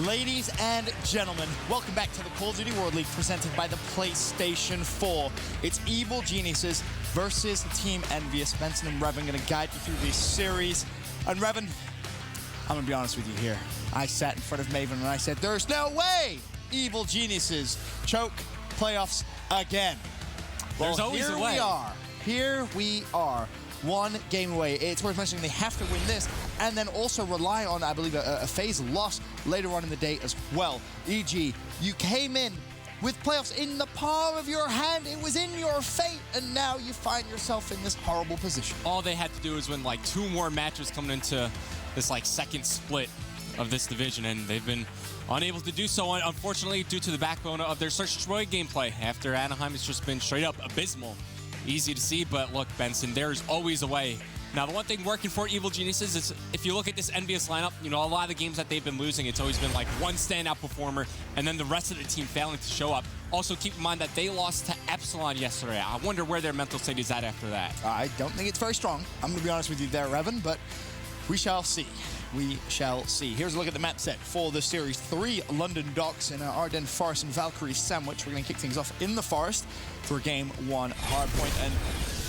Ladies and gentlemen, welcome back to the Call of Duty World League presented by the PlayStation 4. It's Evil Geniuses versus Team EnVyUs. Benson and Revan going to guide you through this series. And Revan, I'm going to be honest with you here. I sat in front of Maven and I said, there's no way Evil Geniuses choke playoffs again. Well, there's always a way. Here we are. One game away. It's worth mentioning they have to win this and then also rely on, I believe, a phase loss later on in the day as well. E.g., you came in with playoffs in the palm of your hand. It was in your fate, and now you find yourself in this horrible position. All they had to do is win like 2 more matches coming into this like second split of this division, and they've been unable to do so, unfortunately, due to the backbone of their Search Destroy gameplay. After Anaheim, it's just been straight up abysmal. Easy to see, but look, Benson, there's always a way. Now, the one thing working for Evil Geniuses is if you look at this EnVyUs lineup, you know, a lot of the games that they've been losing, it's always been like one standout performer and then the rest of the team failing to show up. Also, keep in mind that they lost to Epsilon yesterday. I wonder where their mental state is at after that. I don't think it's very strong. I'm going to be honest with you there, Revan, but we shall see. We shall see. Here's a look at the map set for the series. 3 London docks in Ardennes Forest and Valkyrie Sandwich. We're going to kick things off in the forest for game 1 Hardpoint. And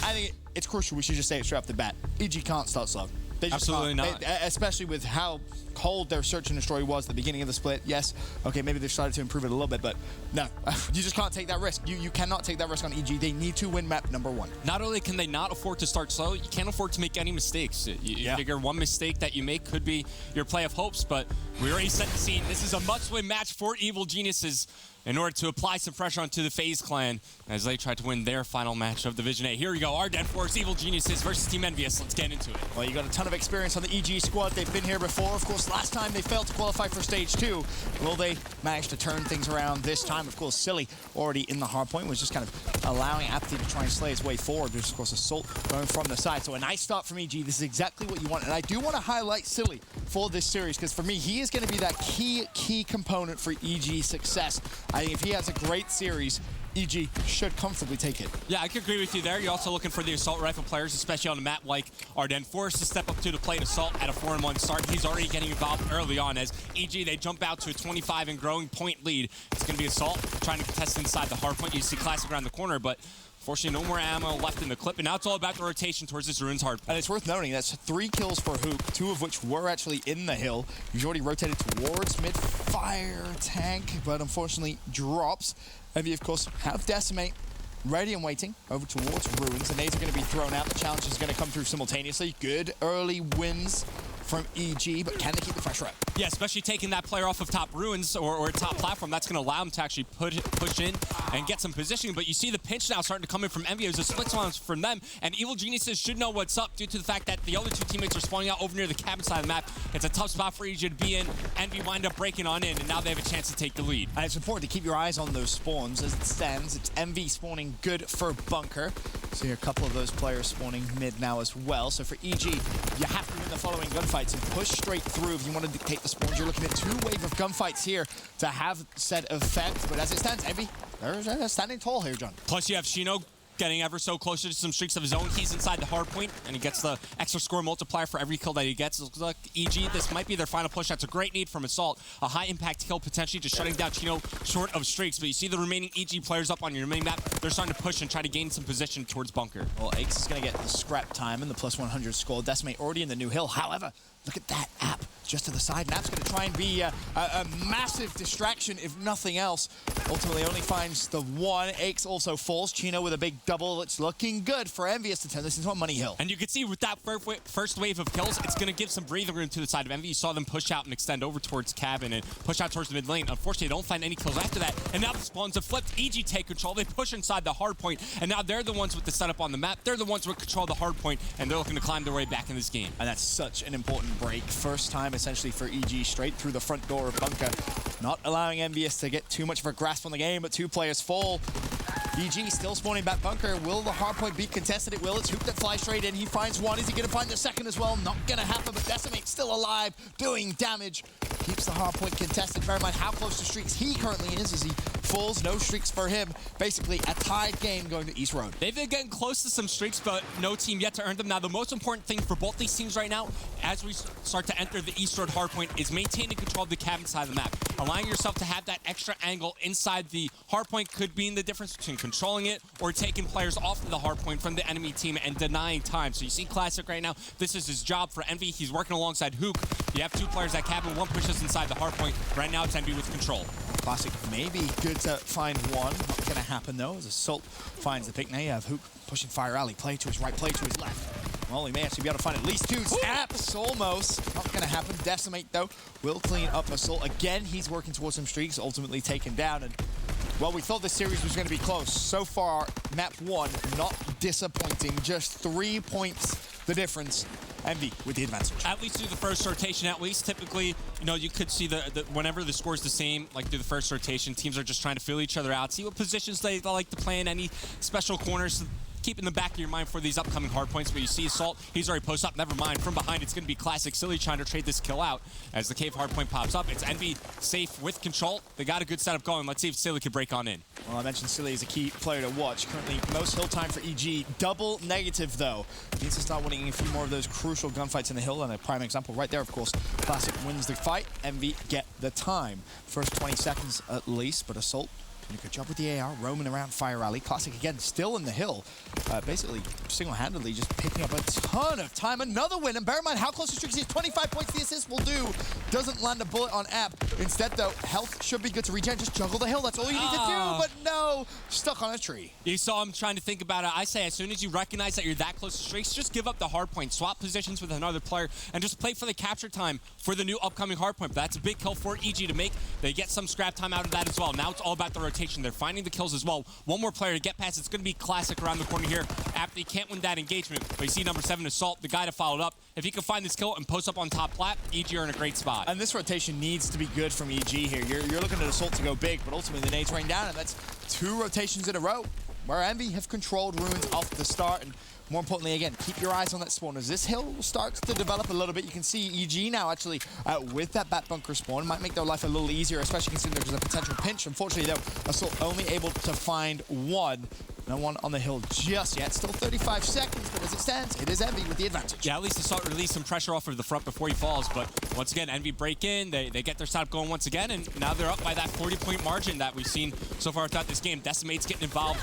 I think it's crucial we should just say it straight off the bat. EG can't start slow. They just Absolutely can't. not. Especially with how cold their Search and Destroy was at the beginning of the split. Yes, okay, maybe they've started to improve it a little bit, but no, you just can't take that risk. You cannot take that risk on EG. They need to win map number 1. Not only can they not afford to start slow, you can't afford to make any mistakes. You figure one mistake that you make could be your play of hopes, but we already set the scene. This is a must-win match for Evil Geniuses in order to apply some pressure onto the FaZe clan as they try to win their final match of Division A. Here we go, Ardennes Forest Evil Geniuses versus Team EnVyUs. Let's get into it. Well, you got a ton of experience on the EG squad. They've been here before. Of course, last time they failed to qualify for Stage 2. Will they manage to turn things around this time? Of course, Silly already in the hardpoint was just kind of allowing Apathy to try and slay his way forward. There's, of course, Assault going from the side. So a nice start from EG. This is exactly what you want. And I do want to highlight Silly for this series because for me, he is going to be that key component for EG success. I think if he has a great series, EG should comfortably take it. Yeah, I could agree with you there. You're also looking for the Assault Rifle players, especially on a map like Ardennes Forest, to step up to the plate. Assault at a 4-1 start. He's already getting involved early on as EG, they jump out to a 25 and growing point lead. It's going to be Assault trying to contest inside the hardpoint. You see Classic around the corner, but fortunately, no more ammo left in the clip, and now it's all about the rotation towards this Ruins hardpoint. And it's worth noting that's 3 kills for Hook, 2 of which were actually in the hill. He's already rotated towards mid-fire tank, but unfortunately drops. EnVyUs, of course, have Decimate ready and waiting over towards Ruins. The nades are going to be thrown out. The challenge is going to come through simultaneously. Good early wins from EG, but can they keep the pressure up? Yeah, especially taking that player off of top Ruins or top platform. That's going to allow him to actually push in and get some positioning. But you see the pinch now starting to come in from EnVyUs. The split spawns from them, and Evil Geniuses should know what's up due to the fact that the other 2 teammates are spawning out over near the cabin side of the map. It's a tough spot for EG to be in. EnVy wind up breaking on in, and now they have a chance to take the lead. And it's important to keep your eyes on those spawns as it stands. It's EnVy spawning good for Bunker. So here, a couple of those players spawning mid now as well. So for EG, you have to win the following gunfights and push straight through if you want to dictate the spawns. You're looking at 2 wave of gunfights here to have said effect. But as it stands, EnVy, they're standing tall here, John. Plus you have Shino getting ever so closer to some streaks of his own. He's inside the hardpoint, and he gets the extra score multiplier for every kill that he gets. It looks like EG, this might be their final push. That's a great need from Assault. A high impact kill potentially, just shutting down Chino short of streaks. But you see the remaining EG players up on your main map. They're starting to push and try to gain some position towards Bunker. Well, Aches is going to get the scrap time and the plus 100 score. Decimate already in the new hill. However, look at that app just to the side. And app's going to try and be a massive distraction, if nothing else. Ultimately only finds the 1. Aches also falls. Chino with a big double. It's looking good for EnVyUs to turn this into a money hill. And you can see with that first wave of kills, it's going to give some breathing room to the side of EnVy. You saw them push out and extend over towards cabin and push out towards the mid lane. Unfortunately, they don't find any kills after that. And now the spawns have flipped. EG take control. They push inside the hard point. And now they're the ones with the setup on the map. They're the ones with control of the hard point. And they're looking to climb their way back in this game. And that's such an important break. First time, essentially, for EG straight through the front door of Bunker. Not allowing EnVyUs to get too much of a grasp on the game, but 2 players fall. EG still spawning back Bunker. Will the hardpoint be contested? It will. It's Hoop that flies straight in. He finds 1. Is he going to find the second as well? Not going to happen, but Decimate still alive, doing damage. Keeps the hardpoint contested. Bear in mind how close to streaks he currently is as he falls, no streaks for him. Basically, a tied game going to East Road. They've been getting close to some streaks, but no team yet to earn them. Now, the most important thing for both these teams right now, as we start to enter the East Road hardpoint, is maintaining control of the cabin side of the map. Allowing yourself to have that extra angle inside the hardpoint could mean the difference between controlling it or taking players off of the hardpoint from the enemy team and denying time. So you see Classic right now, this is his job for Envy. He's working alongside Hook. You have two players at cabin, one pushes inside the hardpoint. Right now, it's Envy with control. Classic maybe good to find one. Not gonna happen though, as Assault finds the pick. Now you have Hook pushing Fire Alley. Play to his right, play to his left. Well, he may actually be able to find at least two snaps. Almost. Not gonna happen. Decimate though will clean up Assault. Again, he's working towards some streaks, ultimately taken down. And well, we thought this series was gonna be close. So far, map 1, not disappointing. Just 3 points the difference. Envy with the advantage. At least through the first rotation, at least typically, you know, you could see the whenever the score's the same, like through the first rotation, teams are just trying to feel each other out, see what positions they like to play in, any special corners. Keep in the back of your mind for these upcoming hard points, but you see Assault, he's already posted up. Never mind, from behind, it's going to be Classic Silly trying to trade this kill out. As the cave hard point pops up, it's Envy safe with control. They got a good setup going. Let's see if Silly can break on in. Well, I mentioned Silly is a key player to watch. Currently, most hill time for EG. Double negative, though. Needs to start winning a few more of those crucial gunfights in the hill, and a prime example right there, of course. Classic wins the fight. Envy get the time. First 20 seconds at least, but Assault doing a good job with the AR, roaming around Fire Alley. Classic, again, still in the hill. Basically, single-handedly just picking up a ton of time. Another win, and bear in mind how close to streaks he is. 25 points the assist will do. Doesn't land a bullet on App. Instead, though, health should be good to regen. Just juggle the hill. That's all you need to do, but no. Stuck on a tree. You saw him trying to think about it. I say as soon as you recognize that you're that close to streaks, just give up the hard point. Swap positions with another player, and just play for the capture time for the new upcoming hard point. But that's a big kill for EG to make. They get some scrap time out of that as well. Now it's all about the rotation. They're finding the kills as well. One more player to get past. It's going to be Classic around the corner here. After he can't win that engagement, but you see number 7 Assault, the guy to follow it up. If he can find this kill and post up on top plat, EG are in a great spot. And this rotation needs to be good from EG here. You're looking at Assault to go big, but ultimately the nades rain down, and that's 2 rotations in a row where Envy have controlled Ruins off the start. And more importantly, again, keep your eyes on that spawn. As this hill starts to develop a little bit, you can see EG now actually with that bat bunker spawn. Might make their life a little easier, especially considering there's a potential pinch. Unfortunately, though, Assault only able to find one. No one on the hill just yet. Still 35 seconds, but as it stands, it is Envy with the advantage. Yeah, at least Assault release some pressure off of the front before he falls. But once again, Envy break in. They get their setup going once again, and now they're up by that 40-point margin that we've seen so far throughout this game. Decimate's getting involved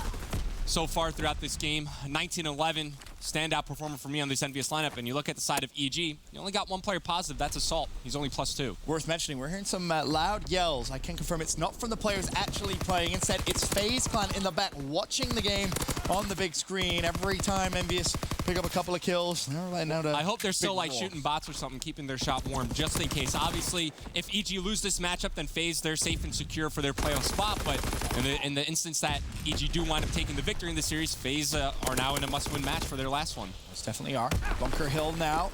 so far throughout this game. 19-11, standout performer for me on this EnVyUs lineup. And you look at the side of EG, you only got one player positive. That's Assault. He's only +2. Worth mentioning, we're hearing some loud yells. I can confirm it's not from the players actually playing. Instead, it's FaZe Clan in the back watching the game on the big screen. Every time EnVyUs pick up a couple of kills. Right now I hope they're still like shooting bots or something, keeping their shop warm just in case. Obviously, if EG lose this matchup, then FaZe, they're safe and secure for their playoff spot. But in the instance that EG do wind up taking the victory in the series, FaZe are now in a must-win match for their last one. Most definitely are. Bunker Hill now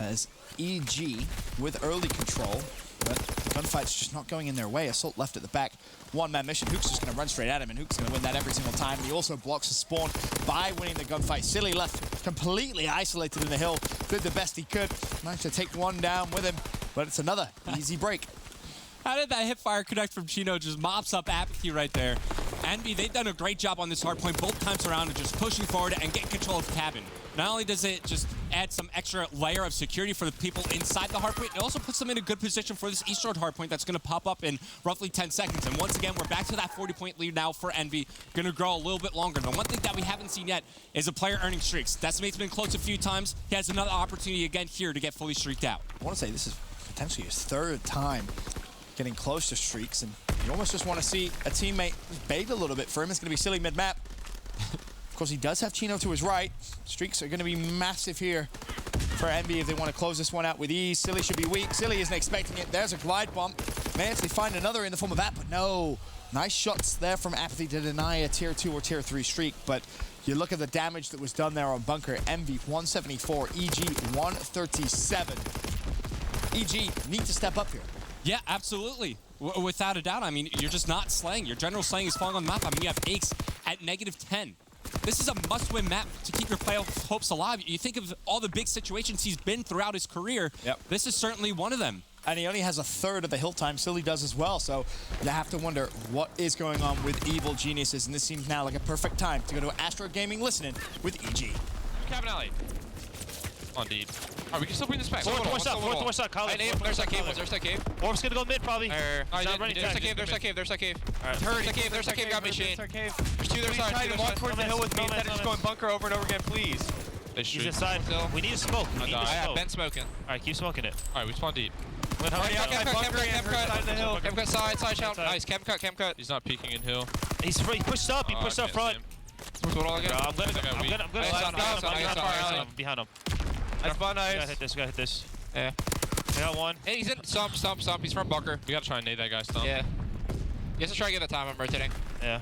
as EG with early control, but the gunfight's just not going in their way. Assault left at the back. One-man mission. Hook's just going to run straight at him, and Hook's going to win that every single time. And he also blocks the spawn by winning the gunfight. Silly left completely isolated in the hill. Did the best he could. Managed to take one down with him, but it's another easy break. How did that hip fire connect from Chino? Just mops up Apathy right there. Envy, they've done a great job on this hard point both times around, and just pushing forward and getting control of the cabin. Not only does it just add some extra layer of security for the people inside the hard point, it also puts them in a good position for this East Road hard point that's going to pop up in roughly 10 seconds. And once again, we're back to that 40-point lead now for Envy. Going to grow a little bit longer. The one thing that we haven't seen yet is a player earning streaks. Decimate's been close a few times. He has another opportunity again here to get fully streaked out. I want to say this is potentially his 3rd time getting close to streaks, and you almost just want to see a teammate bait a little bit for him. It's going to be Silly mid-map. Of course, he does have Chino to his right. Streaks are going to be massive here for Envy if they want to close this one out with ease. Silly should be weak. Silly isn't expecting it. There's a glide bump. May actually find another in the form of App, but no. Nice shots there from Apathy to deny a tier 2 or tier 3 streak, but you look at the damage that was done there on Bunker. Envy 174, EG 137. EG need to step up here. Yeah, absolutely. Without a doubt. I mean, you're just not slaying. Your general slaying is falling on the map. I mean, you have Aches at -10. This is a must-win map to keep your playoff hopes alive. You think of all the big situations he's been throughout his career. Yep. This is certainly one of them. and he only has a third of the hill time. Silly does as well, so you have to wonder what is going on with Evil Geniuses, and this seems now like a perfect time to go to Astro Gaming Listening with EG. Cabin alley. On deep. Alright, we can still bring this back. Fourth to one side, Kyle. There's that cave. There's that cave. Orb's gonna go mid, probably. There's that cave. There's that cave. There's that cave. There's that cave. Got me, Shane. There's two other sides. Try to walk towards the hill with me instead of just going bunker over and over again, please. He's inside. We need to smoke. We need to I've smoke. been smoking. Alright, keep smoking it. Alright, we spawn deep. Cam cut, side shout. Nice, cam cut. He's not peeking in hill. He pushed up. He pushed up front. I'm I'm behind him. I spawn We nice. gotta hit this. We gotta hit this. Yeah. I got one. Hey, he's in. Stomp. He's from bunker. We gotta try and nade that guy, Stomp. Yeah. He has to try to get the time. I'm rotating. Yeah.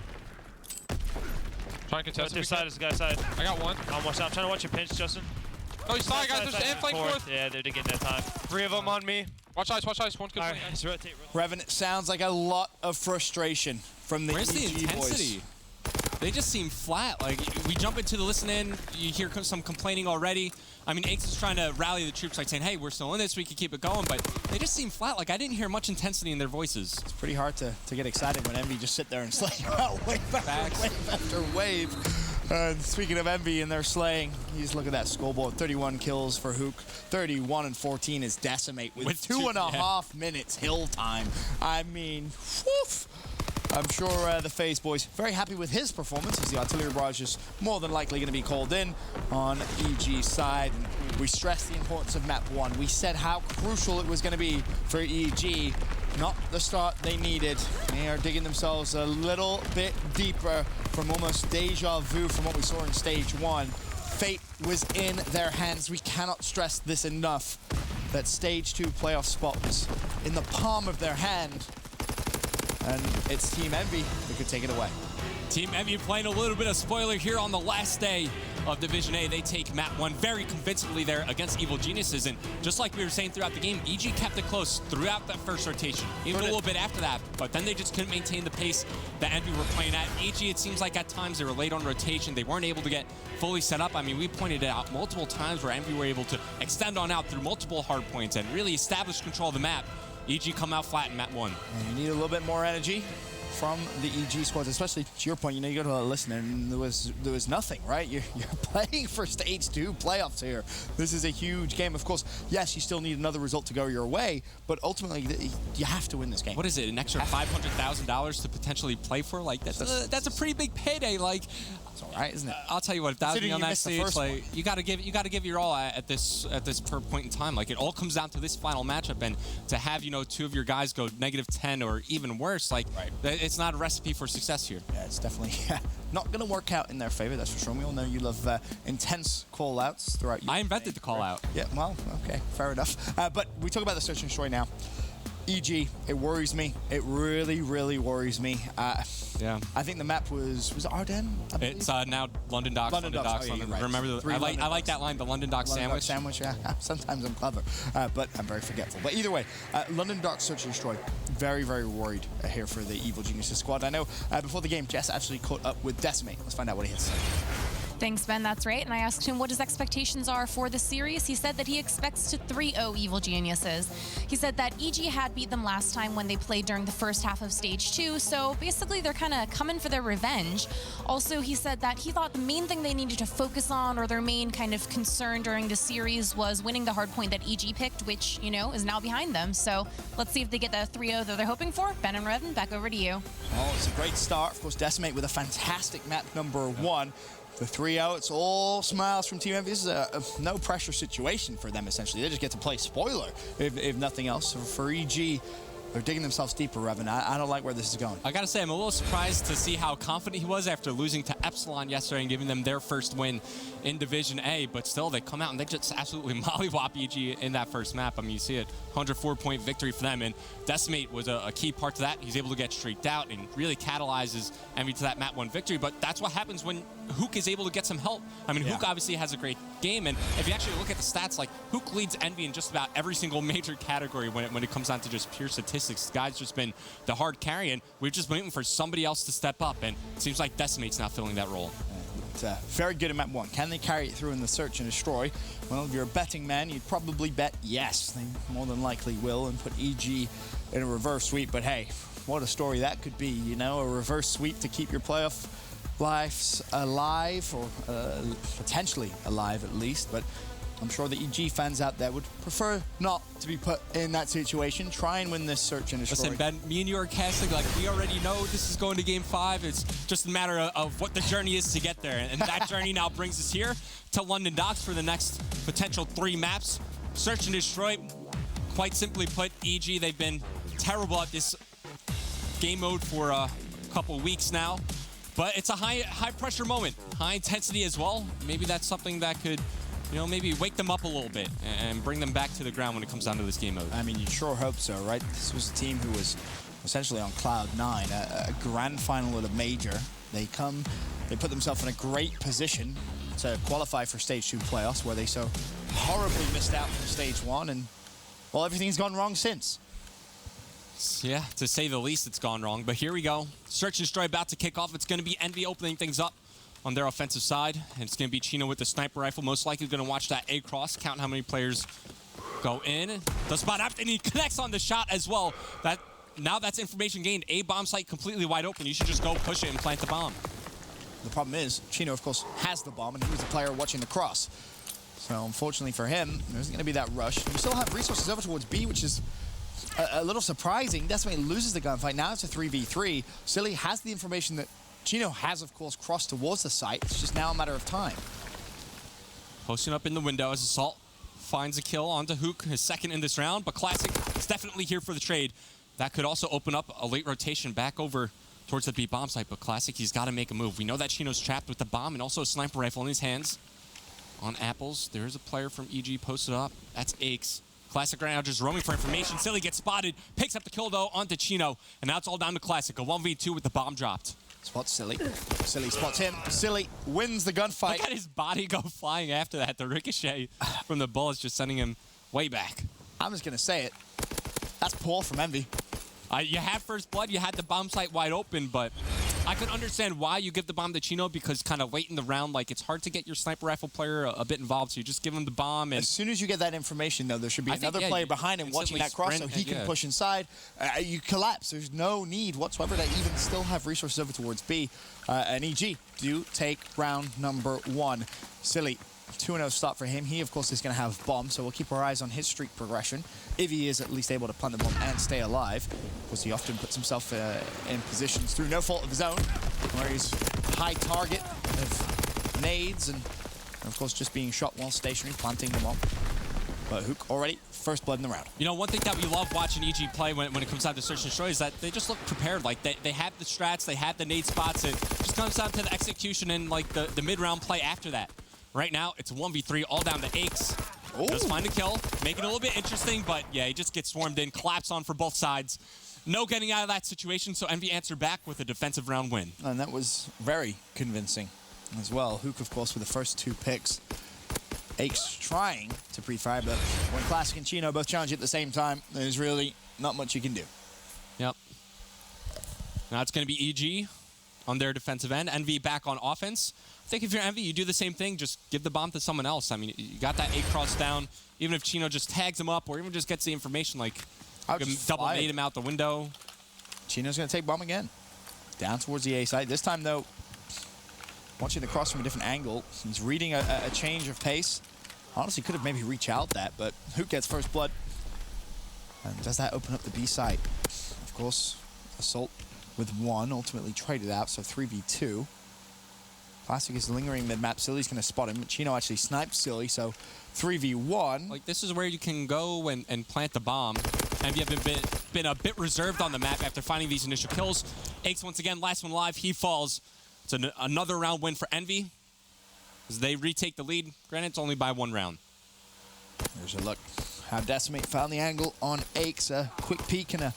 Try and contest him. This side is the guy's side. I got one. I'm trying to watch your pinch, Justin. Oh, he's side, guys. There's an flank fourth. Yeah, they're getting that time. 3 of them on me. Watch eyes. One good Alright, flank. let's rotate. Revan, it sounds like a lot of frustration from the Where's the EG intensity? boys. They just seem flat. Like, we jump into the listen-in, you hear some complaining already. I mean, Ace is trying to rally the troops, like saying, hey, we're still in this, we can keep it going, but they just seem flat. Like, I didn't hear much intensity in their voices. It's pretty hard to get excited when Envy just sit there and slay you out wave after wave. Speaking of Envy and their slaying, you just look at that scoreboard. 31 kills for Hook, 31 and 14 is Decimate with 2.5 minutes hill time. I mean, woof. I'm sure the FaZe boys very happy with his performance, as the artillery barrage is more than likely going to be called in on EG's side. And we stressed the importance of map 1. We said how crucial it was going to be for EG. Not the start they needed. They are digging themselves a little bit deeper from almost deja vu from what we saw in stage 1. Fate was in their hands. We cannot stress this enough, that stage 2 playoff spot was in the palm of their hand. And it's Team Envy that could take it away. Team Envy playing a little bit of spoiler here on the last day of Division A. They take map 1 very convincingly there against Evil Geniuses. And just like we were saying throughout the game, EG kept it close throughout that first rotation, even a little bit after that. But then they just couldn't maintain the pace that Envy were playing at. EG, it seems like at times they were late on rotation. They weren't able to get fully set up. I mean, we pointed it out multiple times where Envy were able to extend on out through multiple hard points and really establish control of the map. EG come out flat in map 1. And you need a little bit more energy from the EG squads, especially to your point. You know, you go to a listener and there was nothing, right? You're playing for stage 2 playoffs here. This is a huge game. Of course, yes, you still need another result to go your way, but ultimately you have to win this game. What is it? An extra $500,000 to potentially play for? Like that's a pretty big payday. Like, it's all right, isn't it? I'll tell you what, if that was me on that stage, like you gotta give your all at this per point in time. Like, it all comes down to this final matchup, and to have, you know, 2 of your guys go -10 or even worse, like it's not a recipe for success here. Yeah, it's definitely not going to work out in their favor, that's for sure. We all know you love intense call-outs throughout your I invented the call-out. Yeah, well, okay, fair enough. But we talk about the search and destroy now. EG, it worries me. It really, really worries me. Yeah. I think the map was it Ardennes? It's now London Docks. London Docks. Oh, yeah, right. Remember, I like that line, the London Docks London sandwich. Docks sandwich, yeah. Sometimes I'm clever, but I'm very forgetful. But either way, London Docks search and destroy. Very, very worried here for the Evil Geniuses squad. I know before the game, Jess actually caught up with Decimate. Let's find out what he had to say. Thanks, Ben. That's right. And I asked him what his expectations are for the series. He said that he expects to 3-0 Evil Geniuses. He said that EG had beat them last time when they played during the first half of Stage 2, so basically they're kind of coming for their revenge. Also, he said that he thought the main thing they needed to focus on, or their main kind of concern during the series, was winning the hard point that EG picked, which, you know, is now behind them. So let's see if they get the 3-0 that they're hoping for. Ben and Revan, back over to you. Oh, it's a great start. Of course, Decimate with a fantastic map number 1. The 3-0, it's all smiles from Team Envy. This is a no-pressure situation for them, essentially. They just get to play spoiler, if nothing else. For EG, they're digging themselves deeper, Revan. I don't like where this is going. I gotta say, I'm a little surprised to see how confident he was after losing to Epsilon yesterday and giving them their first win in Division A, but still, they come out and they just absolutely mollywop EG in that first map. I mean, you see it, 104-point victory for them, and Decimate was a key part to that. He's able to get streaked out and really catalyzes Envy to that map 1 victory, but that's what happens when Hook is able to get some help. I mean, Hook obviously has a great game, and if you actually look at the stats, like, Hook leads Envy in just about every single major category when it comes down to just pure statistics. The guy's just been the hard carry, and we've just been waiting for somebody else to step up, and it seems like Decimate's not filling that role. very good in map 1. Can they carry it through in the search and destroy? Well, if you're a betting man, you'd probably bet yes. They more than likely will and put EG in a reverse sweep. But hey, what a story that could be, you know, a reverse sweep to keep your playoff lives alive, or potentially alive at least. But I'm sure the EG fans out there would prefer not to be put in that situation. Try and win this search and destroy. Listen, Ben, me and you are casting like we already know this is going to Game 5. It's just a matter of what the journey is to get there. And that journey now brings us here to London Docks for the next potential 3 maps. Search and destroy, quite simply put, EG, they've been terrible at this game mode for a couple weeks now. But it's a high pressure moment, high intensity as well. Maybe that's something that could, you know, maybe wake them up a little bit and bring them back to the ground when it comes down to this game mode. I mean, you sure hope so, right? This was a team who was essentially on cloud 9, a grand final at a major. They put themselves in a great position to qualify for Stage 2 playoffs, where they so horribly missed out from Stage 1, and, well, everything's gone wrong since. Yeah, to say the least, it's gone wrong. But here we go. Search and destroy about to kick off. It's going to be EnVy opening things up on their offensive side. And it's going to be Chino with the sniper rifle. Most likely going to watch that A cross, count how many players go in. The spot up, and he connects on the shot as well. Now that's information gained. A bomb site completely wide open. You should just go push it and plant the bomb. The problem is, Chino, of course, has the bomb, and he was the player watching the cross. So, unfortunately for him, there isn't going to be that rush. You still have resources over towards B, which is a little surprising. Decimate loses the gunfight. Now it's a 3v3. Silly has the information that Chino has, of course, crossed towards the site. It's just now a matter of time. Posting up in the window as Assault finds a kill onto Hook, his second in this round. But Classic is definitely here for the trade. That could also open up a late rotation back over towards the B bomb site. But Classic, he's got to make a move. We know that Chino's trapped with the bomb and also a sniper rifle in his hands. On Apples, there is a player from EG posted up. That's Aches. Classic right now just roaming for information. Silly gets spotted, picks up the kill though onto Chino, and now it's all down to Classic. A 1v2 with the bomb dropped. Spots Silly. Silly spots him. Silly wins the gunfight. Look at his body go flying after that. The ricochet from the bullets just sending him way back. I'm just going to say it. That's poor from EnVy. You had first blood, you had the bomb site wide open, but I could understand why you give the bomb to Chino, because kind of late in the round, like, it's hard to get your sniper rifle player a bit involved, so you just give him the bomb. And as soon as you get that information, though, there should be another player behind him watching that cross so he can push inside. You collapse. There's no need whatsoever to even still have resources over towards B. And EG do take round number 1. Silly. 2-0 start for him. He, of course, is going to have bomb, so we'll keep our eyes on his streak progression. If he is at least able to plant the bomb and stay alive, because he often puts himself in positions through no fault of his own, where he's high target of nades and, of course, just being shot while stationary, planting them on. But Hook already first blood in the round. You know, one thing that we love watching EG play when it comes down to search and destroy is that they just look prepared. Like, they have the strats, they have the nade spots. It just comes down to the execution and, like, the mid-round play after that. Right now, it's 1v3, all down to Aches. Does find a kill, making it a little bit interesting, but yeah, he just gets swarmed in, collapse on for both sides. No getting out of that situation, so EnVy answered back with a defensive round win. And that was very convincing as well. Hook, of course, with the first 2 picks. Aches trying to pre-fire, but when Classic and Chino both challenge at the same time, there's really not much you can do. Yep. Now it's going to be EG on their defensive end. EnVy back on offense. I think if you're EnVy, you do the same thing. Just give the bomb to someone else. I mean, you got that A-cross down. Even if Chino just tags him up or even just gets the information, like, double nade him out the window. Chino's going to take bomb again. Down towards the A side. This time, though, watching the cross from a different angle. He's reading a change of pace. Honestly, could have maybe reached out that, but Hook gets first blood. And does that open up the B site? Of course, Assault with 1, ultimately traded out, so 3v2. Classic is lingering mid-map. Silly's going to spot him, but Chino actually snipes Silly, so 3v1. Like, this is where you can go and plant the bomb. EnVy have been a bit reserved on the map after finding these initial kills. Aches, once again, last one alive. He falls. It's another round win for EnVy as they retake the lead. Granted, it's only by 1 round. There's a look how Decimate found the angle on Aches. A quick peek and a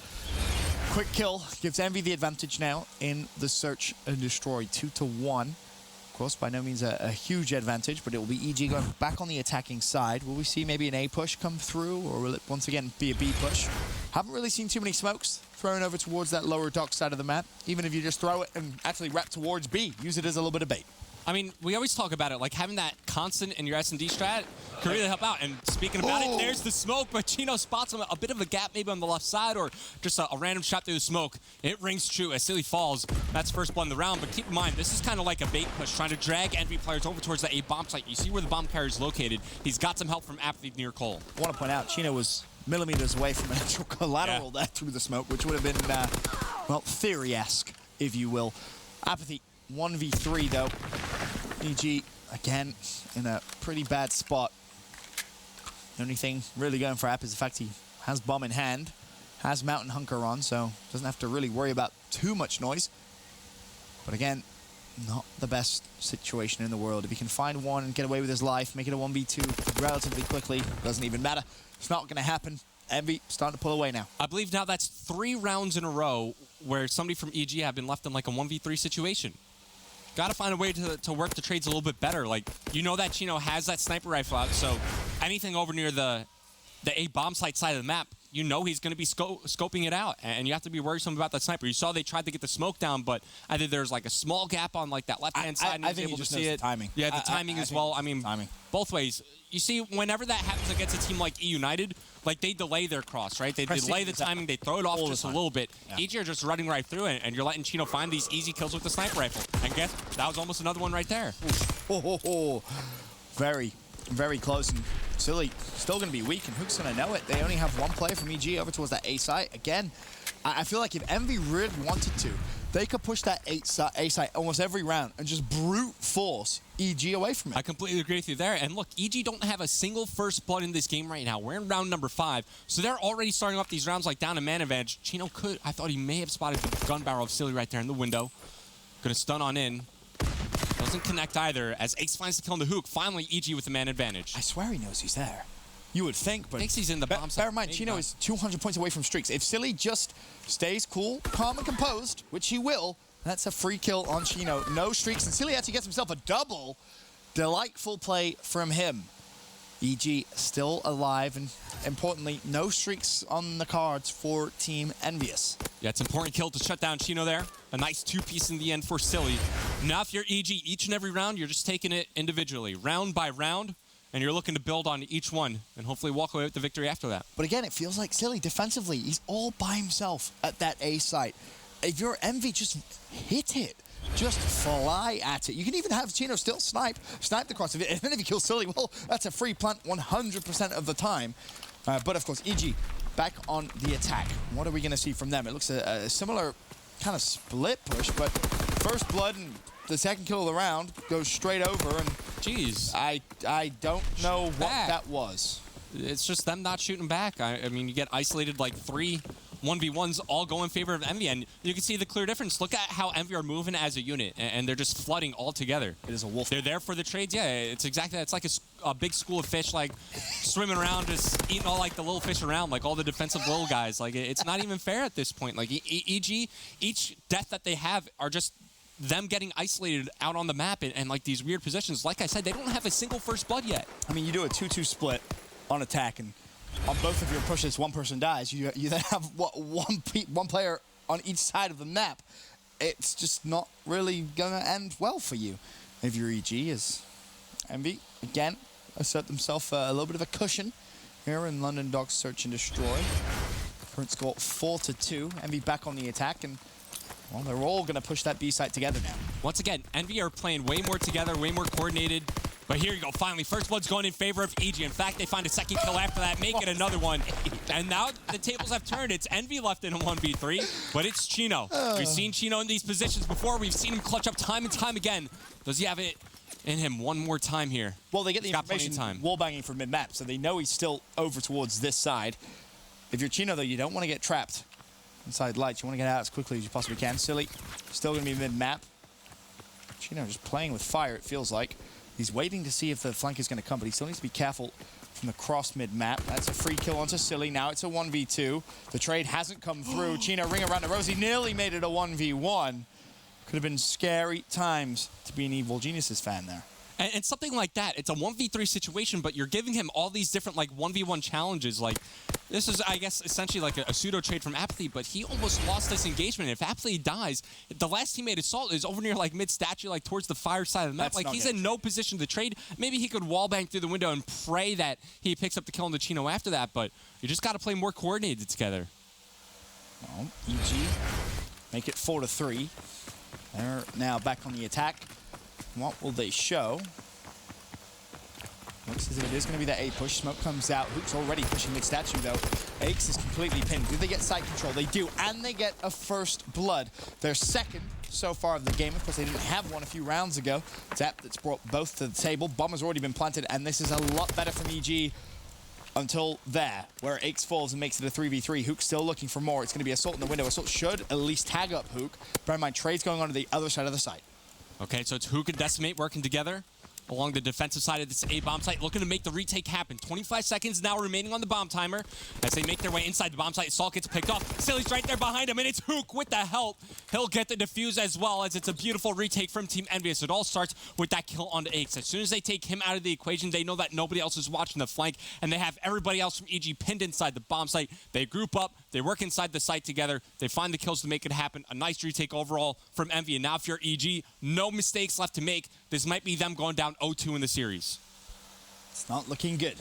quick kill gives EnVy the advantage now in the search and destroy. 2-1. Of course, by no means a huge advantage, but it will be EG going back on the attacking side. Will we see maybe an A push come through, or will it once again be a B push? Haven't really seen too many smokes thrown over towards that lower dock side of the map. Even if you just throw it and actually wrap towards B, use it as a little bit of bait. I mean, we always talk about it, like having that constant in your S&D strat can really help out. And speaking about it, there's the smoke, but Chino spots him a bit of a gap maybe on the left side or just a random shot through the smoke. It rings true as Silly falls. That's first blood in the round, but keep in mind, this is kind of like a bait push, trying to drag Envy players over towards the A bomb site. You see where the bomb carrier is located. He's got some help from Apathy near Cole. I want to point out, Chino was millimeters away from an actual collateral there through the smoke, which would have been, well, theory-esque, if you will. Apathy 1v3 though. EG again in a pretty bad spot. The only thing really going for App is the fact he has bomb in hand, has Mountain Hunker on, so doesn't have to really worry about too much noise. But again, not the best situation in the world. If he can find one and get away with his life, make it a 1v2 relatively quickly, doesn't even matter. It's not going to happen. Envy starting to pull away now. I believe now that's 3 rounds in a row where somebody from EG have been left in like a 1v3 situation. Got to find a way to work the trades a little bit better. Like, you know that Chino has that sniper rifle out, so anything over near the A bomb site side of the map, you know he's going to be scoping it out, and you have to be worrisome about that sniper. You saw they tried to get the smoke down, but either there's like a small gap on like that left-hand side, and I he was think able he to just see knows it. the timing. Yeah, the timing as well. I mean, both ways. You see, whenever that happens against a team like E United, like they delay their cross, right? They delay the timing, they throw it off just a little bit. EG are just running right through it, and you're letting Chino find these easy kills with the sniper rifle. And guess that was almost another one right there. Very, very close. And Silly still going to be weak, and Hook's going to know it. They only have one player from EG over towards that A site. Again, I feel like if Envy really wanted to, they could push that A site almost every round and just brute force EG away from it. I completely agree with you there. And look, EG don't have a single first blood in this game right now. We're in round number 5, so they're already starting off these rounds like down a man advantage. Chino could, I thought he may have spotted the gun barrel of Silly right there in the window. Gonna stun on in. Doesn't connect either as Ace finds the kill on the Hook. Finally, EG with the man advantage. I swear he knows he's there. You would think, but thinks he's in the bomb site. Bear in mind, Chino is 200 points away from streaks. If Silly just stays cool, calm, and composed, which he will, that's a free kill on Chino. No streaks, and Silly actually gets himself a double. Delightful play from him. EG still alive, and importantly, no streaks on the cards for Team EnVyUs. Yeah, it's an important kill to shut down Chino there. A nice 2-piece in the end for Silly. Now if you're EG, each and every round, you're just taking it individually, round by round, and you're looking to build on each one and hopefully walk away with the victory after that. But again, it feels like Silly defensively, he's all by himself at that A site. If you're Envy, just hit it. Just fly at it. You can even have Chino still snipe the cross of it, and then if you kill Silly, well, that's a free plant 100% of the time. But of course, EG back on the attack. What are we going to see from them? It looks a similar kind of split push, but first blood and the second kill of the round goes straight over, and jeez, I don't know what that was. It's just them not shooting back. I mean, you get isolated like 3 1v1s all go in favor of Envy, and you can see the clear difference. Look at how Envy are moving as a unit, and they're just flooding all together. It is a wolf. They're there for the trades. Yeah, it's exactly that. It's like a big school of fish, like swimming around, just eating all like the little fish around, like all the defensive little guys. Like it's not even fair at this point. Like EG, each death that they have are just them getting isolated out on the map and like these weird positions. Like I said, they don't have a single first blood yet. I mean, you do a 2-2 split on attack, and on both of your pushes, one person dies. You then have one player on each side of the map. It's just not really gonna end well for you. If you're EG, as Envy again assert themselves a little bit of a cushion here in London Dogs Search and Destroy. Current score 4-2. Envy back on the attack, and well, they're all gonna push that B site together now. Once again, Envy are playing way more together, way more coordinated. But here you go, finally, first blood's going in favor of EG. In fact, they find a second kill after that, make it another one. And now the tables have turned. It's Envy left in a 1v3, but it's Chino. We've seen Chino in these positions before. We've seen him clutch up time and time again. Does he have it in him one more time here? Well, they get the information wallbanging from mid-map, so they know he's still over towards this side. If you're Chino, though, you don't want to get trapped inside lights. You want to get out as quickly as you possibly can. Silly, still going to be mid-map. Chino just playing with fire, it feels like. He's waiting to see if the flank is going to come, but he still needs to be careful from the cross mid-map. That's a free kill onto Silly. Now it's a 1v2. The trade hasn't come through. Chino ring around the rosy, nearly made it a 1v1. Could have been scary times to be an Evil Geniuses fan there. And something like that, it's a 1v3 situation, but you're giving him all these different, like, 1v1 challenges. Like, this is, I guess, essentially like a pseudo trade from Apathy, but he almost lost this engagement. If Apathy dies, the last teammate Assault is over near, like, mid-statue, like, towards the fire side of the map. That's Like, he's in no position to trade. Maybe he could wallbang through the window and pray that he picks up the kill on the Chino after that, but you just got to play more coordinated together. Well, EG make it 4-3. They're now back on the attack. What will they show? Looks as if it is going to be that A push. Smoke comes out. Hook's already pushing mid-statue, though. Aches is completely pinned. Do they get site control? They do, and they get a first blood. Their second so far of the game. Of course, they didn't have one a few rounds ago. Zap that's brought both to the table. Bomb has already been planted, and this is a lot better from EG until there, where Aches falls and makes it a 3v3. Hook still looking for more. It's going to be Assault in the window. Assault should at least tag up Hook. Bear in mind, trade's going on to the other side of the site. Okay, so it's Hook and Decimate working together along the defensive side of this A bomb site, looking to make the retake happen. 25 seconds now remaining on the bomb timer as they make their way inside the bomb site. Assault gets picked off. Silly's right there behind him, and it's Hook with the help. He'll get the defuse as well, as it's a beautiful retake from Team EnVyUs. It all starts with that kill on Aches. As soon as they take him out of the equation, they know that nobody else is watching the flank, and they have everybody else from EG pinned inside the bomb site. They group up, they work inside the site together, they find the kills to make it happen. A nice retake overall from Envy. And now if you're EG, no mistakes left to make. This might be them going down 0-2 in the series. It's not looking good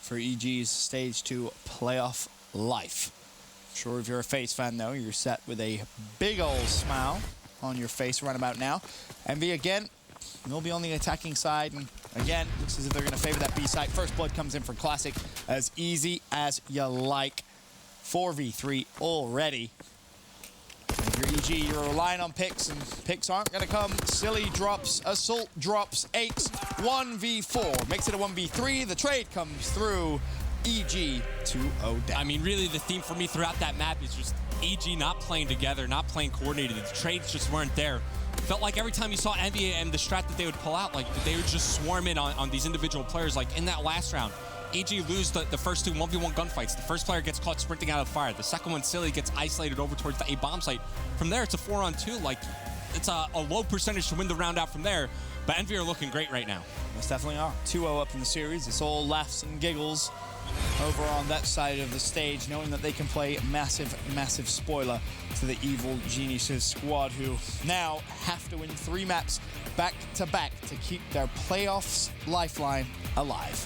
for EG's Stage 2 playoff life. Sure, if you're a FaZe fan, though, you're set with a big old smile on your face right about now. Envy, again, will be on the attacking side. And again, looks as if they're going to favor that B site. First blood comes in for Classic. As easy as you like. 4v3 already. If you're EG, you're relying on picks, and picks aren't going to come. Silly drops, Assault drops, Aches, 1v4. Makes it a 1v3. The trade comes through. EG 2-0 down. I mean, really, the theme for me throughout that map is just EG not playing together, not playing coordinated. The trades just weren't there. Felt like every time you saw Envy and the strat that they would pull out, like, they would just swarm in on these individual players. Like, in that last round, EG lose the first two 1v1 gunfights. The first player gets caught sprinting out of the fire. The second one, Silly, gets isolated over towards the A bomb site. From there, it's a 4-on-2. Like, it's a low percentage to win the round out from there. But Envy are looking great right now. Most definitely are. 2-0 up in the series. It's all laughs and giggles over on that side of the stage, knowing that they can play massive, massive spoiler to the Evil Geniuses squad, who now have to win 3 maps back-to-back to keep their playoffs lifeline alive.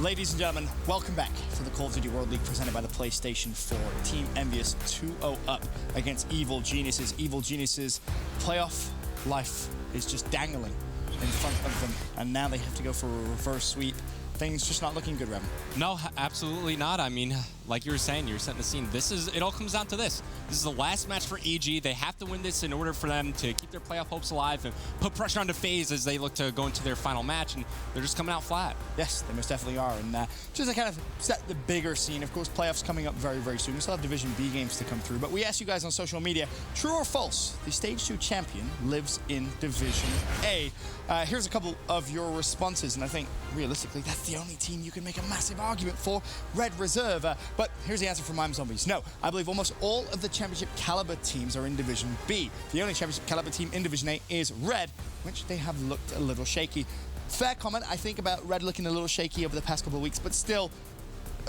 Ladies and gentlemen, welcome back to the Call of Duty World League presented by the PlayStation 4. Team EnVyUs 2-0 up against Evil Geniuses. Evil Geniuses' playoff life is just dangling in front of them, and now they have to go for a reverse sweep. Things just not looking good, Rem. No, absolutely not. I mean, like you were saying, you were setting the scene. It all comes down to this. This is the last match for EG. They have to win this in order for them to keep their playoff hopes alive and put pressure on the FaZe as they look to go into their final match, and they're just coming out flat. Yes, they most definitely are. And just to kind of set the bigger scene, of course, playoffs coming up very, very soon. We still have Division B games to come through. But we asked you guys on social media, true or false, the Stage 2 champion lives in Division A. Here's a couple of your responses. And I think, realistically, that's the only team you can make a massive argument for, Red Reserve. But here's the answer from Mime Zombies. No, I believe almost all of the championship caliber teams are in Division B. The only championship caliber team in Division A is Red, which they have looked a little shaky. Fair comment, I think, about Red looking a little shaky over the past couple of weeks, but still,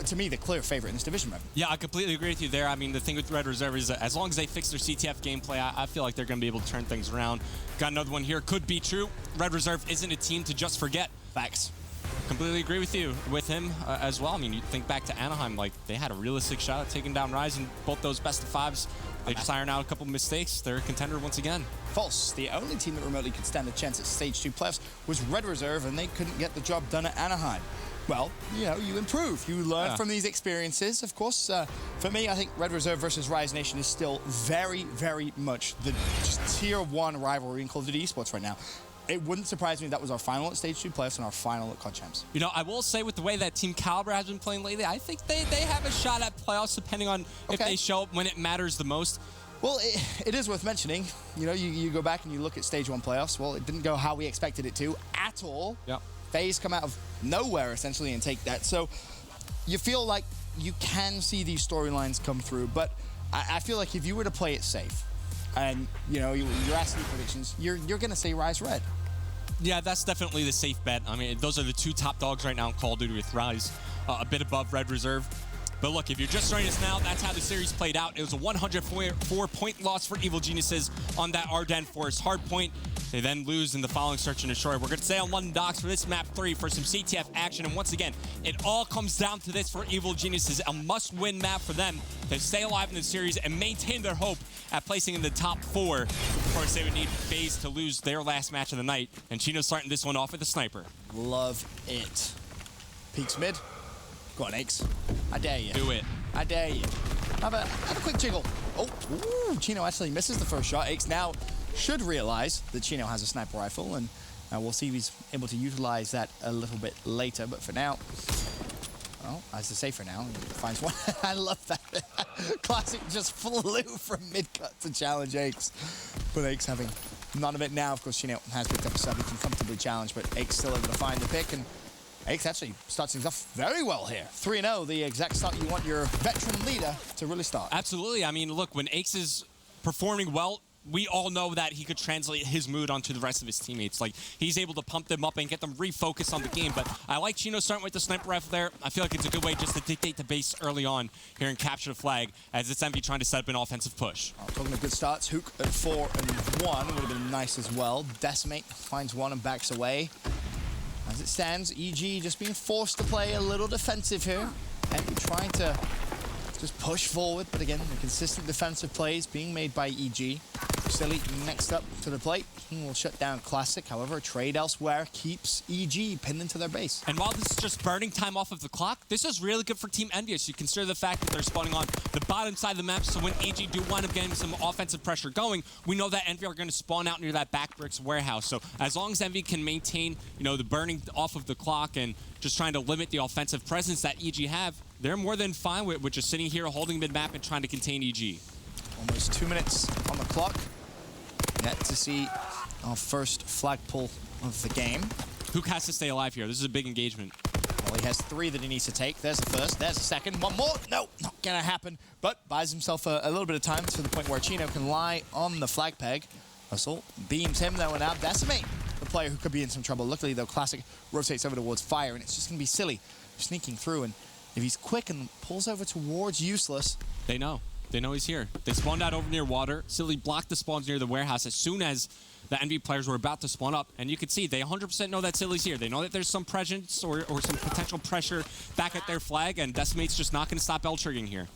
to me, the clear favorite in this division, Red. Yeah, I completely agree with you there. I mean, the thing with Red Reserve is that as long as they fix their CTF gameplay, I feel like they're going to be able to turn things around. Got another one here. Could be true. Red Reserve isn't a team to just forget. Facts. Completely agree with you, with him as well. I mean, you think back to Anaheim, like they had a realistic shot at taking down Rise in both those best of fives. They just iron out a couple mistakes. They're a contender once again. False. The only team that remotely could stand a chance at Stage 2 playoffs was Red Reserve, and they couldn't get the job done at Anaheim. Well, you know, you improve. You learn from these experiences. Of course, for me, I think Red Reserve versus Rise Nation is still very, very much the just tier 1 rivalry in Call of Duty esports right now. It wouldn't surprise me if that was our final at Stage 2 playoffs and our final at COD Champs. You know, I will say with the way that Team Caliber has been playing lately, I think they have a shot at playoffs depending on if they show up when it matters the most. Well, it is worth mentioning. You know, you go back and you look at Stage 1 playoffs. Well, it didn't go how we expected it to at all. Yep. FaZe come out of nowhere, essentially, and take that. So you feel like you can see these storylines come through. But I feel like if you were to play it safe, and, you know, you're asking predictions, you're going to say Rise Red. Yeah, that's definitely the safe bet. I mean, those are the two top dogs right now in Call of Duty with Rise, a bit above Red Reserve. But look, if you're just joining us now, that's how the series played out. It was a 104-point loss for Evil Geniuses on that Ardennes Forest Hardpoint. They then lose in the following search and destroy. We're going to stay on London Docks for this map 3 for some CTF action. And once again, it all comes down to this for Evil Geniuses, a must-win map for them to stay alive in the series and maintain their hope at placing in the top 4. Of course, they would need FaZe to lose their last match of the night. And Chino's starting this one off with a sniper. Love it. Peeks mid. Go on, Aches. I dare you. Do it. I dare you. Have a quick jiggle. Oh, ooh, Chino actually misses the first shot. Aches now should realize that Chino has a sniper rifle, and we'll see if he's able to utilize that a little bit later. But for now, well, as I say for now, he finds one. I love that. Classic just flew from mid-cut to challenge Aches. But Aches having none of it now. Of course, Chino has picked up a sub. He can comfortably challenge, but Aches still able to find the pick. And Aches actually starts things off very well here. 3-0, the exact start you want your veteran leader to really start. Absolutely. I mean, look, when Aches is performing well, we all know that he could translate his mood onto the rest of his teammates. Like, he's able to pump them up and get them refocused on the game. But I like Chino starting with the sniper rifle there. I feel like it's a good way just to dictate the base early on here and capture the flag as it's Envy trying to set up an offensive push. Oh, talking of good starts, Hook at 4 and 1 would have been nice as well. Decimate finds one and backs away. As it stands, EG just being forced to play a little defensive here. Envy trying to just push forward, but again, the consistent defensive plays being made by EG. Silly next up to the plate. He will shut down Classic. However, a trade elsewhere keeps EG pinned into their base. And while this is just burning time off of the clock, this is really good for Team EnVyUs. You consider the fact that they're spawning on the bottom side of the map, so when EG do wind up getting some offensive pressure going, we know that Envy are going to spawn out near that back bricks warehouse. So as long as Envy can maintain, you know, the burning off of the clock and just trying to limit the offensive presence that EG have, they're more than fine with just sitting here holding mid-map and trying to contain EG. Almost 2 minutes on the clock. Yet to see our first flag pull of the game. Hook has to stay alive here. This is a big engagement. Well, he has 3 that he needs to take. There's the first, there's the second. One more, no, not gonna happen. But buys himself a little bit of time to the point where Chino can lie on the flag peg. Assault beams him though, and now Decimate, the player who could be in some trouble. Luckily though, Classic rotates over towards Fire, and it's just gonna be Silly sneaking through. And if he's quick and pulls over towards Useless, they know. They know he's here. They spawned out over near water. Silly blocked the spawns near the warehouse. As soon as the EnVy players were about to spawn up. And you can see they 100% know that Silly's here. They know that there's some presence or some potential pressure back at their flag, and Decimate's just not going to stop L-trigging here.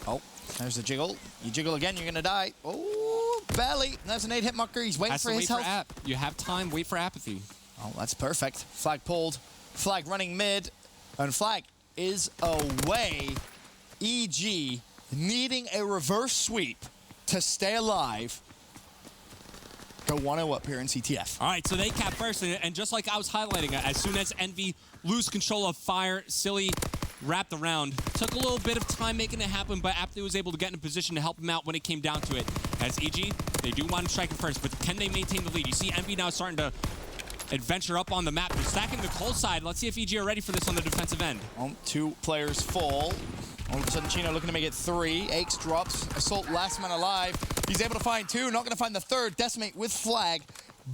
Oh, there's the jiggle. You jiggle again, you're going to die. Oh, belly. There's an 8-hit marker. He's waiting for his health. You have time. Wait for apathy. Oh, that's perfect. Flag pulled. Flag running mid. And flag is away. EG needing a reverse sweep to stay alive. Go 1-0 up here in CTF. All right, so they cap first, and just like I was highlighting, as soon as EnVy lose control of fire, Silly wrapped around. Took a little bit of time making it happen, but Apathy was able to get in a position to help him out when it came down to it. As EG, they do want to strike him first, but can they maintain the lead? You see EnVy now starting to adventure up on the map. They're stacking the cold side. Let's see if EG are ready for this on the defensive end. Well, 2 players fall. All of a sudden, Chino looking to make it 3. Aches drops. Assault, last man alive. He's able to find 2. Not going to find the 3rd. Decimate with flag.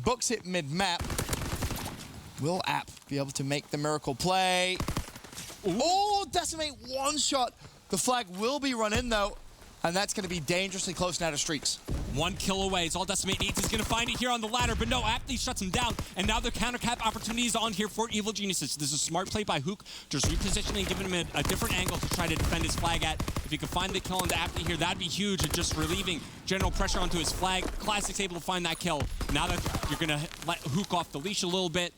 Books it mid-map. Will App be able to make the miracle play? Ooh. Oh, Decimate one shot. The flag will be run in, though. And that's going to be dangerously close now to streaks. 1 kill away is all Decimate needs. He's going to find it here on the ladder, but no, Apathy shuts him down. And now the counter cap opportunity is on here for Evil Geniuses. This is a smart play by Hook, just repositioning, giving him a different angle to try to defend his flag at. If he could find the kill into Apathy here, that'd be huge, and just relieving general pressure onto his flag. Classic's able to find that kill. Now that you're going to let Hook off the leash a little bit,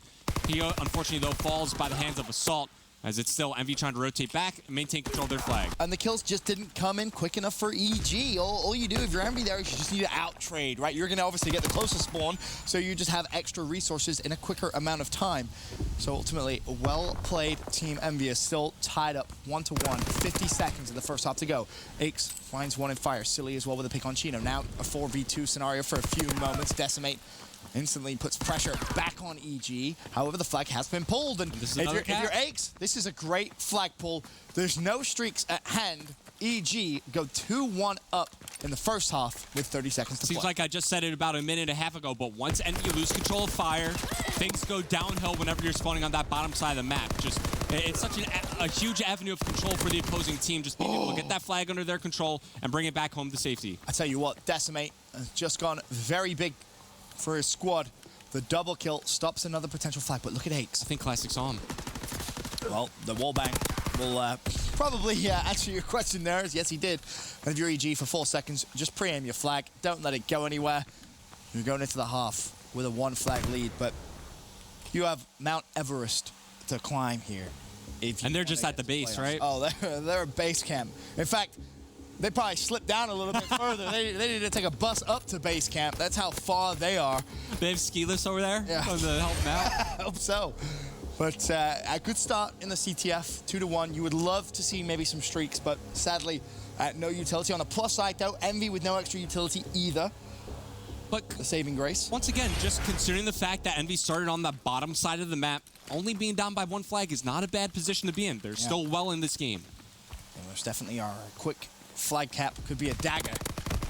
he unfortunately, though, falls by the hands of Assault, as it's still EnVy trying to rotate back and maintain control of their flag. And the kills just didn't come in quick enough for EG. All you do, if you're EnVy there, is you just need to out-trade, right? You're going to obviously get the closest spawn, so you just have extra resources in a quicker amount of time. So ultimately, a well-played Team EnVy is still tied up 1-1, 50 seconds in the first half to go. Aches finds 1 in fire. Silly as well with a pick on Chino. Now a 4v2 scenario for a few moments. Decimate instantly puts pressure back on EG. However, the flag has been pulled, and if you're Aches, this is a great flag pull. There's no streaks at hand. EG go 2-1 up in the first half with 30 seconds to play. Seems like I just said it about a minute and a half ago, but once EnVy lose control of fire, things go downhill whenever you're spawning on that bottom side of the map. Just it's such a huge avenue of control for the opposing team, just being able to get that flag under their control and bring it back home to safety. I tell you what, Decimate has just gone very big for his squad. The double kill stops another potential flag, but look at Aches. I think Classic's on. Well, the wallbang will probably answer your question there. Yes, he did. And if you're EG for 4 seconds, just pre-aim your flag. Don't let it go anywhere. You're going into the half with a 1 flag lead, but you have Mount Everest to climb here. And they're just at the base, right? Oh, they're a base camp. In fact, they probably slipped down a little bit further. They need to take a bus up to base camp. That's how far they are. They have ski lifts over there? Yeah. To help them out? I hope so. But a good start in the CTF, 2-1. You would love to see maybe some streaks, but sadly, no utility. On the plus side, though, EnVy with no extra utility either. But the saving grace. Once again, just considering the fact that EnVy started on the bottom side of the map, only being down by 1 flag is not a bad position to be in. They're still well in this game. They most definitely are. A quick flag cap could be a dagger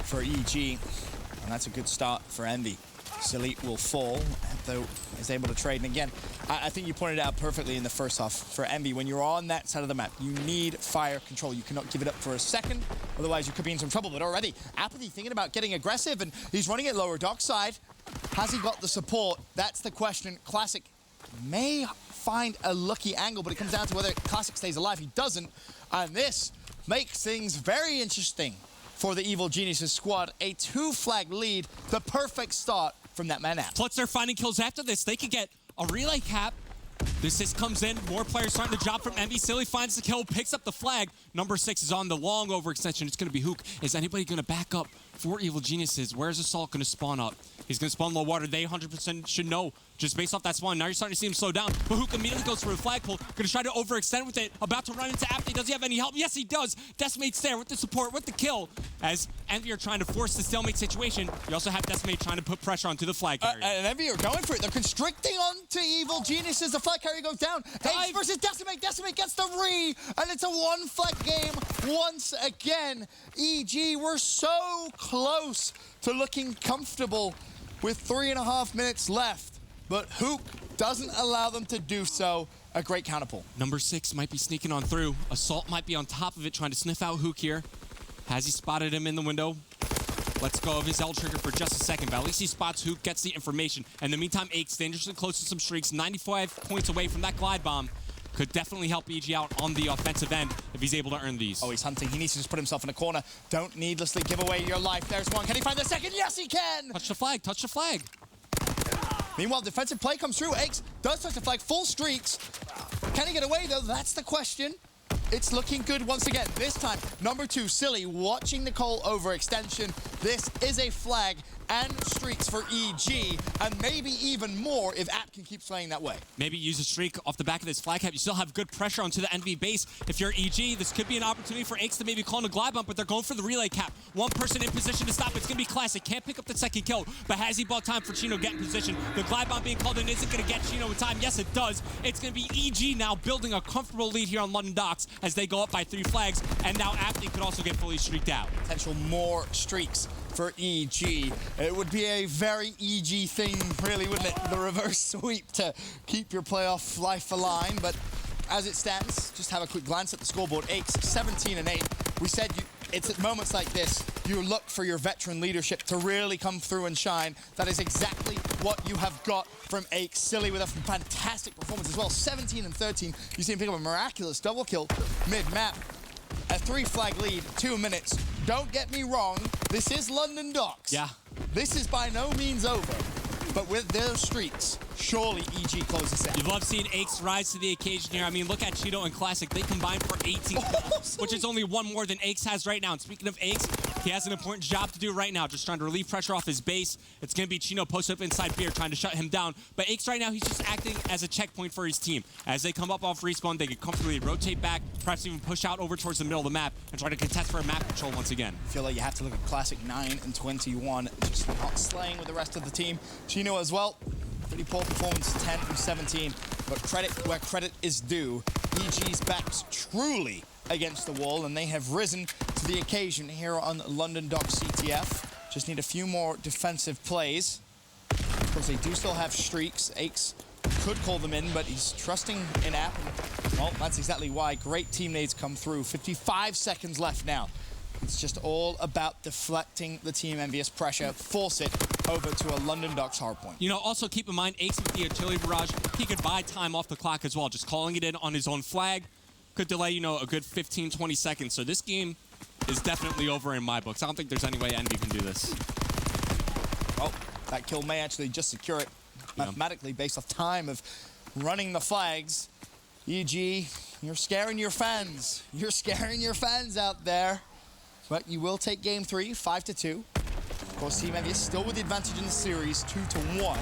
for EG, and that's a good start for EnVy. Silly will fall, though is able to trade. And again, I think you pointed out perfectly in the first half for EnVy. When you're on that side of the map, you need fire control. You cannot give it up for a second, otherwise you could be in some trouble. But already, Apathy thinking about getting aggressive, and he's running it lower dockside. Has he got the support? That's the question. Classic may find a lucky angle, but it comes down to whether Classic stays alive. He doesn't, and this makes things very interesting for the Evil Geniuses squad. A 2-flag lead, the perfect start from that man out. Plus they're finding kills after this. They could get a relay cap. The assist comes in. More players starting to drop from EnVy. Silly finds the kill, picks up the flag. Number 6 is on the long overextension. It's going to be Hook. Is anybody going to back up for Evil Geniuses? Where's Assault going to spawn up? He's going to spawn low water. They 100% should know just based off that spawn. Now you're starting to see him slow down. But Hook immediately goes for a flagpole. Going to try to overextend with it. About to run into Apathy. Does he have any help? Yes, he does. Decimate's there with the support, with the kill. As EnVy are trying to force the stalemate situation, you also have Decimate trying to put pressure onto the flag carrier. And EnVy are going for it. They're constricting onto Evil Geniuses. The flag carrier goes down. Ace versus Decimate. Decimate gets the re, and it's a 1-flag game once again. EG were so close to looking comfortable with 3.5 minutes left, but Hook doesn't allow them to do so. A great counterpull. Number 6 might be sneaking on through. Assault might be on top of it, trying to sniff out Hook here. Has he spotted him in the window? lets go of his L trigger for just a second, but at least he spots who gets the information. In the meantime, Ake's dangerously close to some streaks, 95 points away from that glide bomb. Could definitely help EG out on the offensive end if he's able to earn these. Oh, he's hunting. He needs to just put himself in a corner. Don't needlessly give away your life. There's one. Can he find the second? Yes, he can! Touch the flag, touch the flag. Meanwhile, defensive play comes through. Aches does touch the flag, full streaks. Can he get away, though? That's the question. It's looking good once again. This time, number 2, Silly, watching the Cole overextension. This is a flag and streaks for EG, and maybe even more if App can keep playing that way. Maybe use a streak off the back of this flag cap. You still have good pressure onto the NV base. If you're EG, this could be an opportunity for Aches to maybe call in a glide bump, but they're going for the relay cap. One person in position to stop. It's going to be Classic. Can't pick up the second kill, but has he bought time for Chino to get in position? The glide bomb being called in isn't going to get Chino in time. Yes, it does. It's going to be EG now building a comfortable lead here on London Docks as they go up by 3 flags, and now Aptly could also get fully streaked out. Potential more streaks for EG. It would be a very EG thing, really, wouldn't it? The reverse sweep to keep your playoff life alive. But as it stands, just have a quick glance at the scoreboard. Aches 17-8. We said it's at moments like this you look for your veteran leadership to really come through and shine. That is exactly what you have got from Aches. Silly with a fantastic performance as well. 17-13. You see him pick up a miraculous double kill mid-map. A 3-flag lead, 2 minutes. Don't get me wrong, this is London Docks. Yeah. This is by no means over, but with their streaks, surely EG closes out. You love seeing Aches rise to the occasion here. I mean, look at Cheeto and Classic. They combined for 18 kills, which is only 1 more than Aches has right now. And speaking of Aches, he has an important job to do right now, just trying to relieve pressure off his base. It's going to be Chino posted up inside Beer trying to shut him down. But Aches right now, he's just acting as a checkpoint for his team. As they come up off respawn, they can comfortably rotate back, perhaps even push out over towards the middle of the map and try to contest for a map control once again. I feel like you have to look at Classic 9-21, just not slaying with the rest of the team. Chino as well. Pretty poor performance, 10-17, but credit where credit is due. EG's backs truly against the wall, and they have risen to the occasion here on London Docks CTF. Just need a few more defensive plays. Of course, they do still have streaks. Aches could call them in, but he's trusting in App. Well, that's exactly why. Great teammates come through. 55 seconds left now. It's just all about deflecting the Team EnVyUs pressure, force it over to a London Docks hardpoint. You know, also keep in mind, Aches with the artillery barrage, he could buy time off the clock as well. Just calling it in on his own flag could delay, you know, a good 15, 20 seconds. So this game is definitely over in my books. I don't think there's any way Envy can do this. Well, that kill may actually just secure it mathematically based off time of running the flags. EG, you're scaring your fans. You're scaring your fans out there. But you will take game 3, 5-2. Of course, Team EnVyUs still with the advantage in the series, 2-1.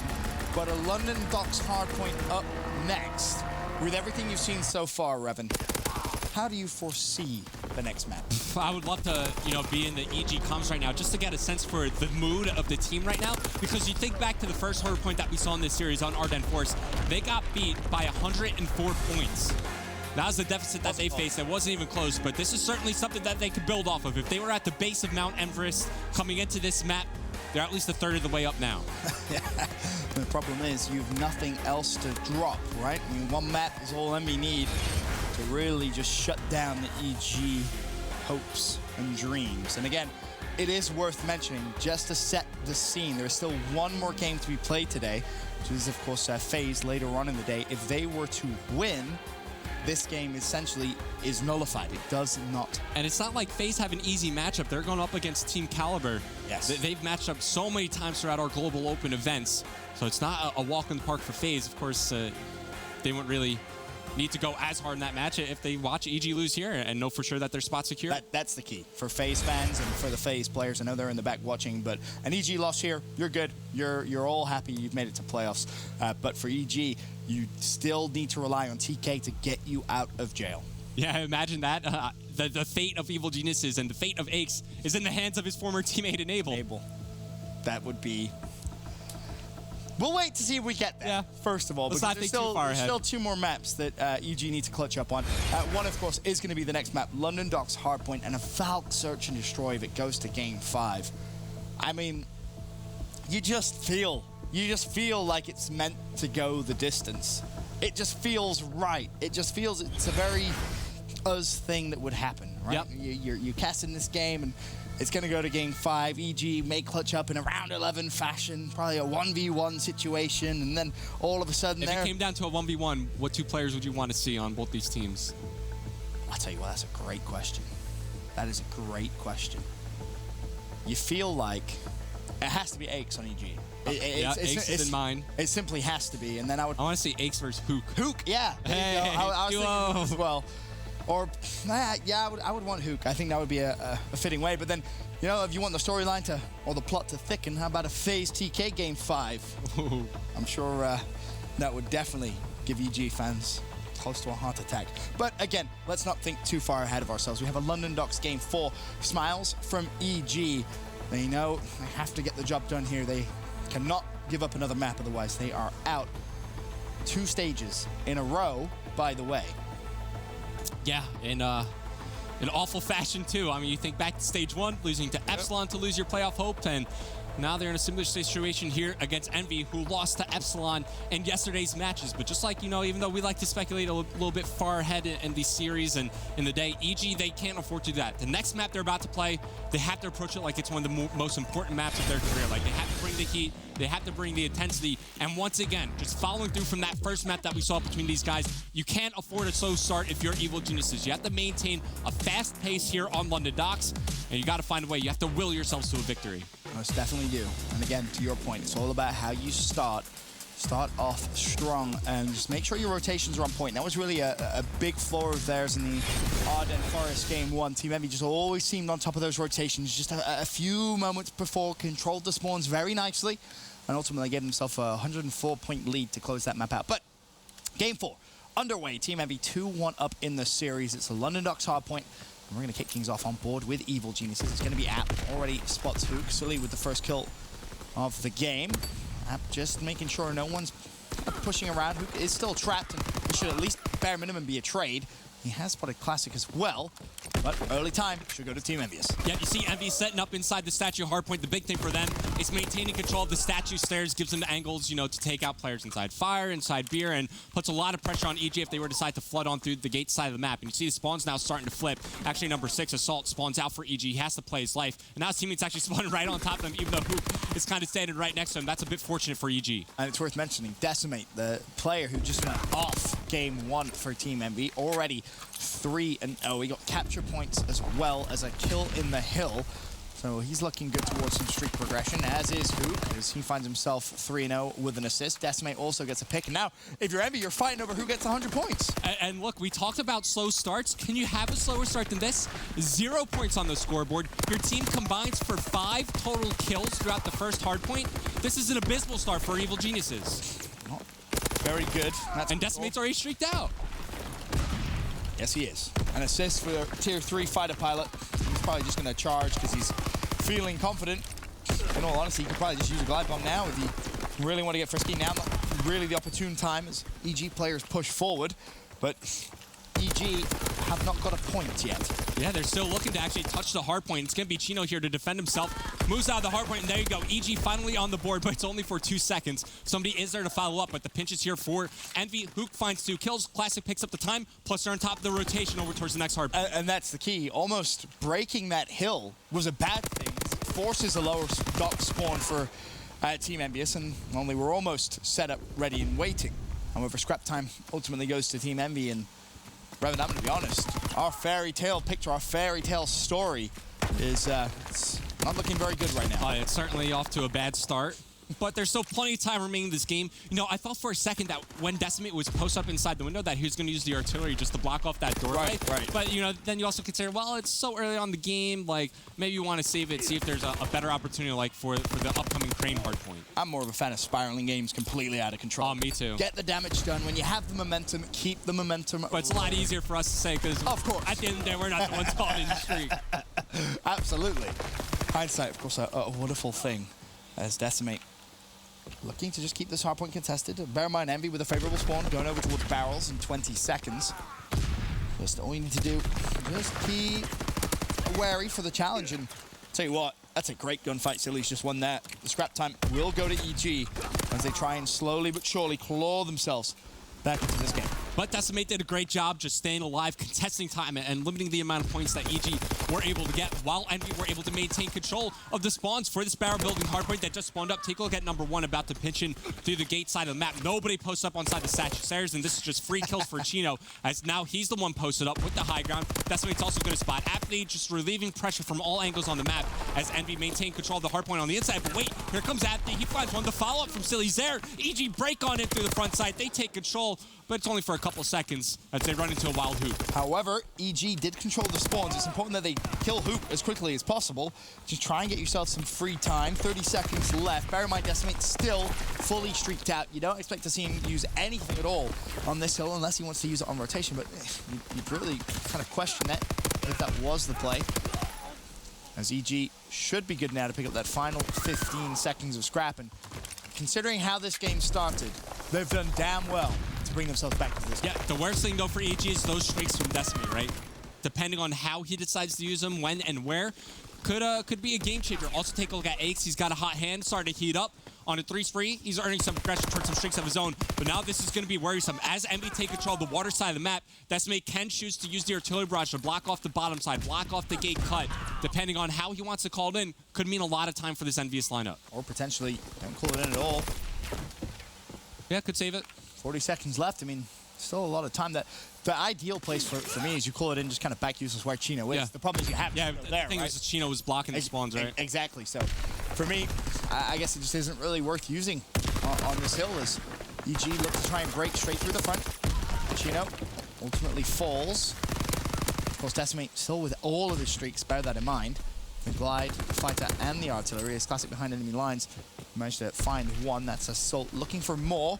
But a London Docks hardpoint up next. With everything you've seen so far, Revan, how do you foresee the next map? I would love to, you know, be in the EG comms right now just to get a sense for the mood of the team right now. Because you think back to the first hardpoint that we saw in this series on Ardennes Force, they got beat by 104 points. That was the deficit that they faced. It wasn't even close, but this is certainly something that they could build off of. If they were at the base of Mount Everest coming into this map, they're at least a third of the way up now. The problem is you have nothing else to drop, right? I mean, one map is all Envy need to really just shut down the EG hopes and dreams. And again, it is worth mentioning, just to set the scene, there's still one more game to be played today, which is, of course, FaZe later on in the day. If they were to win, this game essentially is nullified. It does not. And it's not like FaZe have an easy matchup. They're going up against Team Caliber. Yes. They've matched up so many times throughout our Global Open events. So it's not a walk in the park for FaZe. Of course, they wouldn't really need to go as hard in that match if they watch EG lose here and know for sure that their spot's secure. That's the key for FaZe fans and for the FaZe players. I know they're in the back watching, but an EG loss here, you're good. You're all happy you've made it to playoffs. But for EG, you still need to rely on TK to get you out of jail. Yeah, imagine that. The fate of Evil Geniuses and the fate of Aches is in the hands of his former teammate Enable. That would be... We'll wait to see if we get there, first of all. Let's not think too far ahead. There's still 2 more maps that EG need to clutch up on. One, of course, is going to be the next map, London Docks Hardpoint, and a Valk Search and Destroy if it goes to Game 5. I mean, you just feel like it's meant to go the distance. It just feels right. It just feels it's a very us thing that would happen, right? Yep. You're casting this game, and it's going to go to game 5. EG may clutch up in a round 11 fashion, probably a 1v1 situation, and then all of a sudden If it came down to a 1v1, what 2 players would you want to see on both these teams? I'll tell you what, that's a great question. That is a great question. You feel like it has to be Aches on EG. Aches is in mine. It simply has to be, and then I want to see Aches versus Hook. Hook, yeah. There you go. I was thinking Hook as well. Or, yeah, I would want Hook. I think that would be a fitting way. But then, you know, if you want the storyline or the plot to thicken, how about a FaZe TK game 5? I'm sure that would definitely give EG fans close to a heart attack. But again, let's not think too far ahead of ourselves. We have a London Docks game 4. Smiles from EG. They know they have to get the job done here. They cannot give up another map, otherwise they are out. 2 stages in a row, by the way. Yeah, in awful fashion too. I mean, you think back to stage 1, losing to Epsilon to lose your playoff hope, and now they're in a similar situation here against Envy, who lost to Epsilon in yesterday's matches. But just like, you know, even though we like to speculate a little bit far ahead in these series and in the day, EG, they can't afford to do that. The next map they're about to play, they have to approach it like it's one of the most important maps of their career. Like, they have to bring the heat, they have to bring the intensity, and once again, just following through from that first map that we saw between these guys, you can't afford a slow start if you're Evil Geniuses. You have to maintain a fast pace here on London Docks, and you got to find a way. You have to will yourselves to a victory. Most definitely do. And again, to your point, it's all about how you start off strong and just make sure your rotations are on point. That was really a big flaw of theirs in the Arden Forest game 1. Team Envy just always seemed on top of those rotations, just a few moments before, controlled the spawns very nicely, and ultimately gave themselves a 104-point lead to close that map out. But game 4 underway. Team Envy 2-1 up in the series. It's the London Docks Hardpoint. And we're going to kick things off on board with Evil Geniuses. It's going to be App, already spots Hook. Silly with the first kill of the game. App just making sure no one's pushing around. Hook is still trapped, and it should at least bare minimum be a trade. He has spotted Classic as well, but early time should go to Team EnVyUs. Yeah, you see Envy setting up inside the statue Hardpoint. The big thing for them is maintaining control of the statue stairs, gives them the angles, you know, to take out players inside fire, inside beer, and puts a lot of pressure on EG if they were to decide to flood on through the gate side of the map. And you see the spawns now starting to flip. Actually, number 6, Assault, spawns out for EG. He has to play his life. And now his teammates actually spawning right on top of him, even though Hook is kind of standing right next to him. That's a bit fortunate for EG. And it's worth mentioning, Decimate, the player who just went off game 1 for Team Envy, already 3-0. He got capture points as well as a kill in the hill. So he's looking good towards some streak progression, as is Hook, as he finds himself 3-0 with an assist. Decimate also gets a pick. And now, if you're Envy, you're fighting over who gets 100 points. And look, we talked about slow starts. Can you have a slower start than this? 0 points on the scoreboard. Your team combines for 5 total kills throughout the first hardpoint. This is an abysmal start for Evil Geniuses. Not very good. And Decimate's already streaked out. Yes, he is. An assist for the Tier 3 fighter pilot. He's probably just going to charge because he's feeling confident. In all honesty, he could probably just use a glide bomb now if you really want to get frisky. Now, not really the opportune time as EG players push forward. But EG have not got a point yet. Yeah, they're still looking to actually touch the hardpoint. It's going to be Chino here to defend himself. Moves out of the hardpoint, and there you go. EG finally on the board, but it's only for 2 seconds. Somebody is there to follow up, but the pinch is here for Envy. Hook finds 2 kills. Classic picks up the time, plus they're on top of the rotation over towards the next hardpoint. And that's the key. Almost breaking that hill was a bad thing. It forces a lower dock spawn for Team EnVyUs, and only we're almost set up, ready, and waiting. However, scrap time ultimately goes to Team Envy, and Revan, I'm going to be honest, our fairy tale picture, our fairy tale story is it's not looking very good right now. It's certainly off to a bad start, but there's still plenty of time remaining in this game. You know, I thought for a second that when Decimate was posted up inside the window that he was going to use the artillery just to block off that doorway. Right. But, you know, then you also consider, well, it's so early on the game, like, maybe you want to save it, see if there's a better opportunity, like, for the upcoming Crane hardpoint. I'm more of a fan of spiraling games completely out of control. Oh, me too. Get the damage done. When you have the momentum, keep the momentum. But it's a lot easier for us to say because, of course, at the end of the day, we're not the ones caught in the street. Absolutely. Hindsight, of course, a wonderful thing as Decimate looking to just keep this hardpoint contested. Bear in mind, Envy with a favorable spawn, going over towards barrels in 20 seconds. Just all you need to do, just keep wary for the challenge. And tell you what, that's a great gunfight. Silly's just won that. The scrap time will go to EG as they try and slowly but surely claw themselves back into this game. But Decimate did a great job just staying alive, contesting time, and limiting the amount of points that EG were able to get, while EnVy were able to maintain control of the spawns for this barrel building hardpoint that just spawned up. Take a look at number 1 about to pitch in through the gate side of the map. Nobody posts up on side the stairs, and this is just free kills for Chino, as now he's the one posted up with the high ground. Decimate's also going to spot Apathy, just relieving pressure from all angles on the map as EnVy maintain control of the hardpoint on the inside. But wait, here comes Apathy. He finds one. The follow-up from Silly's there. EG break on in through the front side. They take control, but it's only for a couple seconds as they run into a wild Hoop. However, EG did control the spawns. It's important that they kill Hoop as quickly as possible. Just try and get yourself some free time. 30 seconds left. Bear in mind, Decimate still fully streaked out. You don't expect to see him use anything at all on this hill unless he wants to use it on rotation, but you'd really kind of question that if that was the play. As EG should be good now to pick up that final 15 seconds of scrap, and considering how this game started, they've done damn well to bring themselves back to this game. Yeah, the worst thing though for EG is those streaks from Decimate, right? Depending on how he decides to use them, when and where, could be a game changer. Also take a look at Aches. He's got a hot hand, starting to heat up. On a 3 spree, he's earning some progression towards some streaks of his own, but now this is going to be worrisome. As EnVy take control of the water side of the map, Decimate can choose to use the artillery barrage to block off the bottom side, block off the gate cut. Depending on how he wants to call it in, could mean a lot of time for this EnVyUs lineup. Or potentially don't call it in at all. Yeah, could save it. 40 seconds left. I mean, still a lot of time. That the ideal place for me is you call it in, just kind of back useless where Chino is. Yeah. The problem is you have Yeah, Chino the there, thing right? is Chino was blocking the spawns, right? Exactly. So for me, I guess it just isn't really worth using on this hill as EG looks to try and break straight through the front. Chino ultimately falls. Of course, Decimate still with all of his streaks, bear that in mind. The glide, the fighter, and the artillery is classic behind enemy lines. Managed to find one. That's Assault looking for more.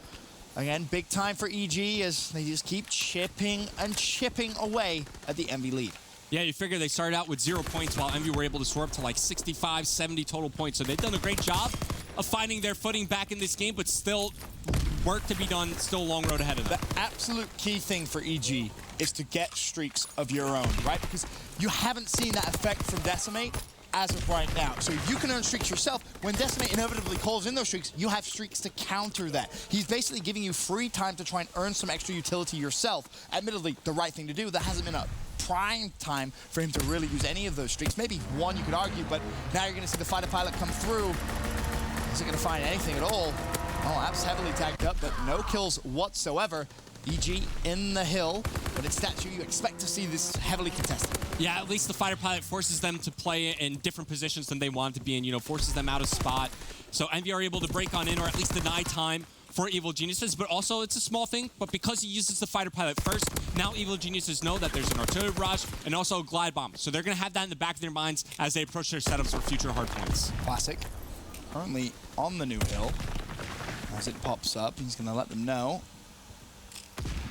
Again, big time for EG as they just keep chipping and chipping away at the EnVy lead. Yeah, you figure they started out with 0 points while EnVy were able to soar up to like 65, 70 total points. So they've done a great job of finding their footing back in this game, but still work to be done, still a long road ahead of them. The absolute key thing for EG is to get streaks of your own, right? Because you haven't seen that effect from Decimate as of right now. So you can earn streaks yourself. When Decimate inevitably calls in those streaks, you have streaks to counter that. He's basically giving you free time to try and earn some extra utility yourself. Admittedly, the right thing to do. That hasn't been a prime time for him to really use any of those streaks. Maybe one, you could argue, but now you're going to see the fighter pilot come through. Isn't going to find anything at all. Oh, App's heavily tagged up, but no kills whatsoever. EG in the hill, but it's statue you expect to see this heavily contested. Yeah, at least the fighter pilot forces them to play in different positions than they want to be in, you know, forces them out of spot. So EnVy are able to break on in or at least deny time for Evil Geniuses, but also it's a small thing, but because he uses the fighter pilot first, now Evil Geniuses know that there's an artillery barrage and also a glide bomb. So they're going to have that in the back of their minds as they approach their setups for future hardpoints. Classic, currently on the new hill. As it pops up, he's going to let them know.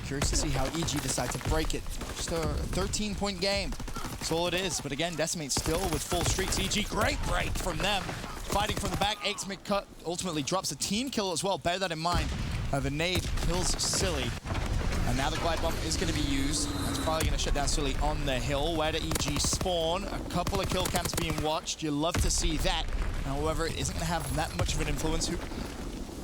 Curious to see how EG decide to break it. Just a 13-point game. That's all it is. But again, Decimate still with full streaks. EG, great break from them. Fighting from the back. Aikes cut ultimately drops a team kill as well. Bear that in mind. The nade kills Silly. And now the glide bomb is going to be used. That's probably going to shut down Silly on the hill. Where do EG spawn? A couple of kill cams being watched. You love to see that. However, it isn't going to have that much of an influence. Who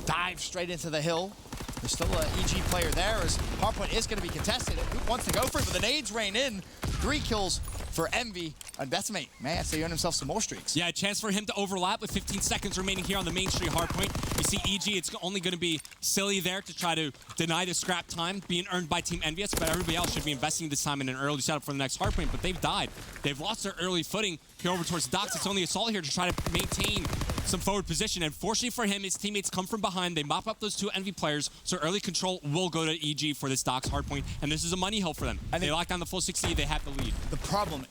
dives straight into the hill. There's still an EG player there as Hardpoint is going to be contested. Who wants to go for it? But the nades rain in. 3 kills for EnVy. And Decimate, man, so he earned himself some more streaks. Yeah, a chance for him to overlap with 15 seconds remaining here on the Main Street Hardpoint. You see EG, it's only going to be Silly there to try to deny the scrap time being earned by Team EnVyUs, but everybody else should be investing this time in an early setup for the next Hardpoint, but they've died. They've lost their early footing here over towards the docks. It's only Assault here to try to maintain some forward position, and fortunately for him, his teammates come from behind. They mop up those 2 EnVy players, so early control will go to EG for this docks Hardpoint, and this is a money hill for them. And they lock down the full 60, they have the lead. The problem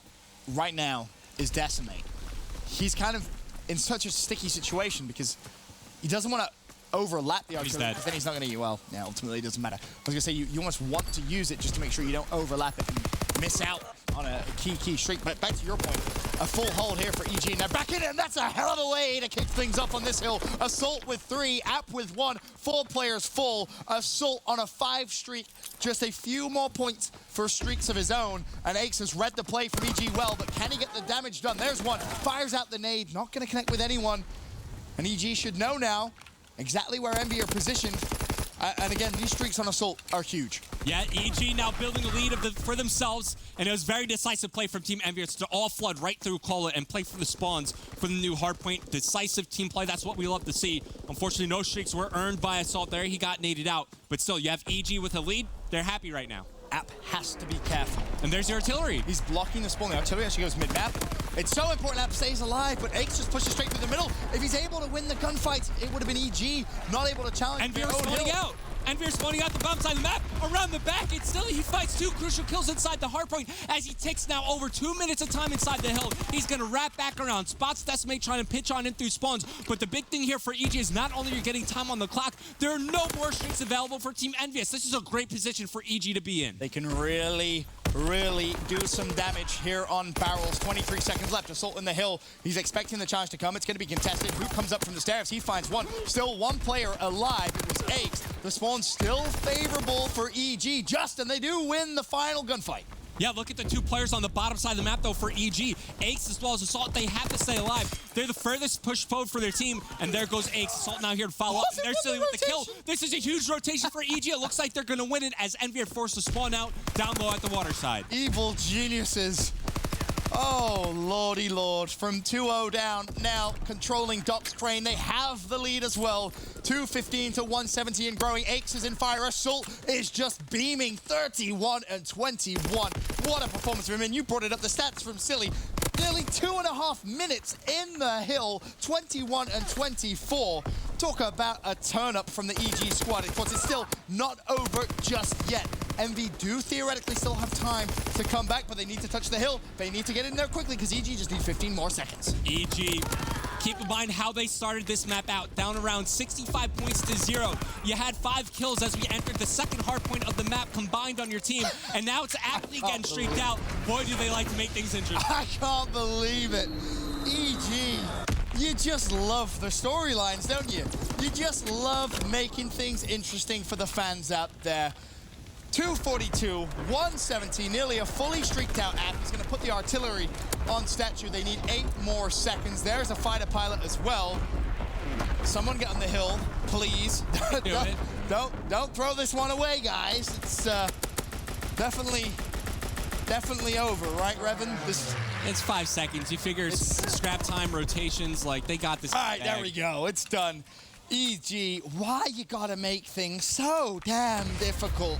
right now is Decimate. He's kind of in such a sticky situation because he doesn't want to overlap the artillery, because then he's not going to, well, yeah, ultimately it doesn't matter. I was going to say, you almost want to use it just to make sure you don't overlap it and miss out on a key streak. But back to your point, a full hold here for EG, and they're back in it, and that's a hell of a way to kick things up on this hill. Assault with 3, App with 1, 4 players full. Assault on a 5 streak, just a few more points for streaks of his own, and Aches has read the play from EG well, but can he get the damage done? There's one, fires out the nade, not going to connect with anyone, and EG should know now exactly where EnVy are positioned. And again, these streaks on Assault are huge. Yeah, EG now building a lead for themselves, and it was very decisive play from Team EnVyUs to all flood right through Cola and play for the spawns for the new Hardpoint. Decisive team play, that's what we love to see. Unfortunately, no streaks were earned by Assault there. He got naded out, but still, you have EG with a lead. They're happy right now. App has to be careful. And there's your artillery. He's blocking the spawn. The artillery actually goes mid-map. It's so important App stays alive, but Aches just pushes straight through the middle. If he's able to win the gunfights, it would have been EG, not able to challenge. EnVyUs spawning out. EnVyUs spawning out the bomb side of the map. Around the back, it's still, he fights 2 crucial kills inside the Hardpoint as he takes now over 2 minutes of time inside the hill. He's going to wrap back around. Spots Decimate trying to pitch on in through spawns. But the big thing here for EG is not only you're getting time on the clock, there are no more streaks available for Team EnVyUs. This is a great position for EG to be in. They can really do some damage here on barrels. 23 seconds left. Assault in the hill. He's expecting the challenge to come. It's going to be contested. Who comes up from the stairs? He finds one. Still one player alive. It was Aches. The spawn's still favorable for EG. Justin, they do win the final gunfight. Yeah, look at the 2 players on the bottom side of the map, though, for EG. Aches as well as Assault, they have to stay alive. They're the furthest push forward for their team, and there goes Aches. Assault now here to follow up, and they're silly with the kill. This is a huge rotation for EG. It looks like they're going to win it as EnVyUs forced to spawn out down low at the water side. Evil geniuses. Oh, lordy lord. From 2-0 down, now controlling Doc's crane. They have the lead as well. 215 to 170 and growing. Aches is in fire. Assault is just beaming 31 and 21. What a performance from him. And you brought it up, the stats from Silly. Nearly 2.5 minutes in the hill, 21 and 24. Talk about a turn-up from the EG squad. Of course, it's still not over just yet. Envy do theoretically still have time to come back, but they need to touch the hill. They need to get in there quickly because EG just need 15 more seconds. EG, keep in mind how they started this map out, down around 65 points to 0. You had 5 kills as we entered the second hard point of the map combined on your team, and now it's aptly getting streaked out. Boy, do they like to make things interesting. I can't believe it. EG, you just love the storylines, don't you? You just love making things interesting for the fans out there. 242, 170, nearly a fully streaked out app. He's going to put the artillery on statue. They need 8 more seconds. There's a fighter pilot as well. Someone get on the hill, please. Don't throw this one away, guys. It's definitely over, right, Revan? It's 5 seconds. You figure scrap time, rotations, like they got this. All right, there we go. It's done. EG, why you gotta make things so damn difficult?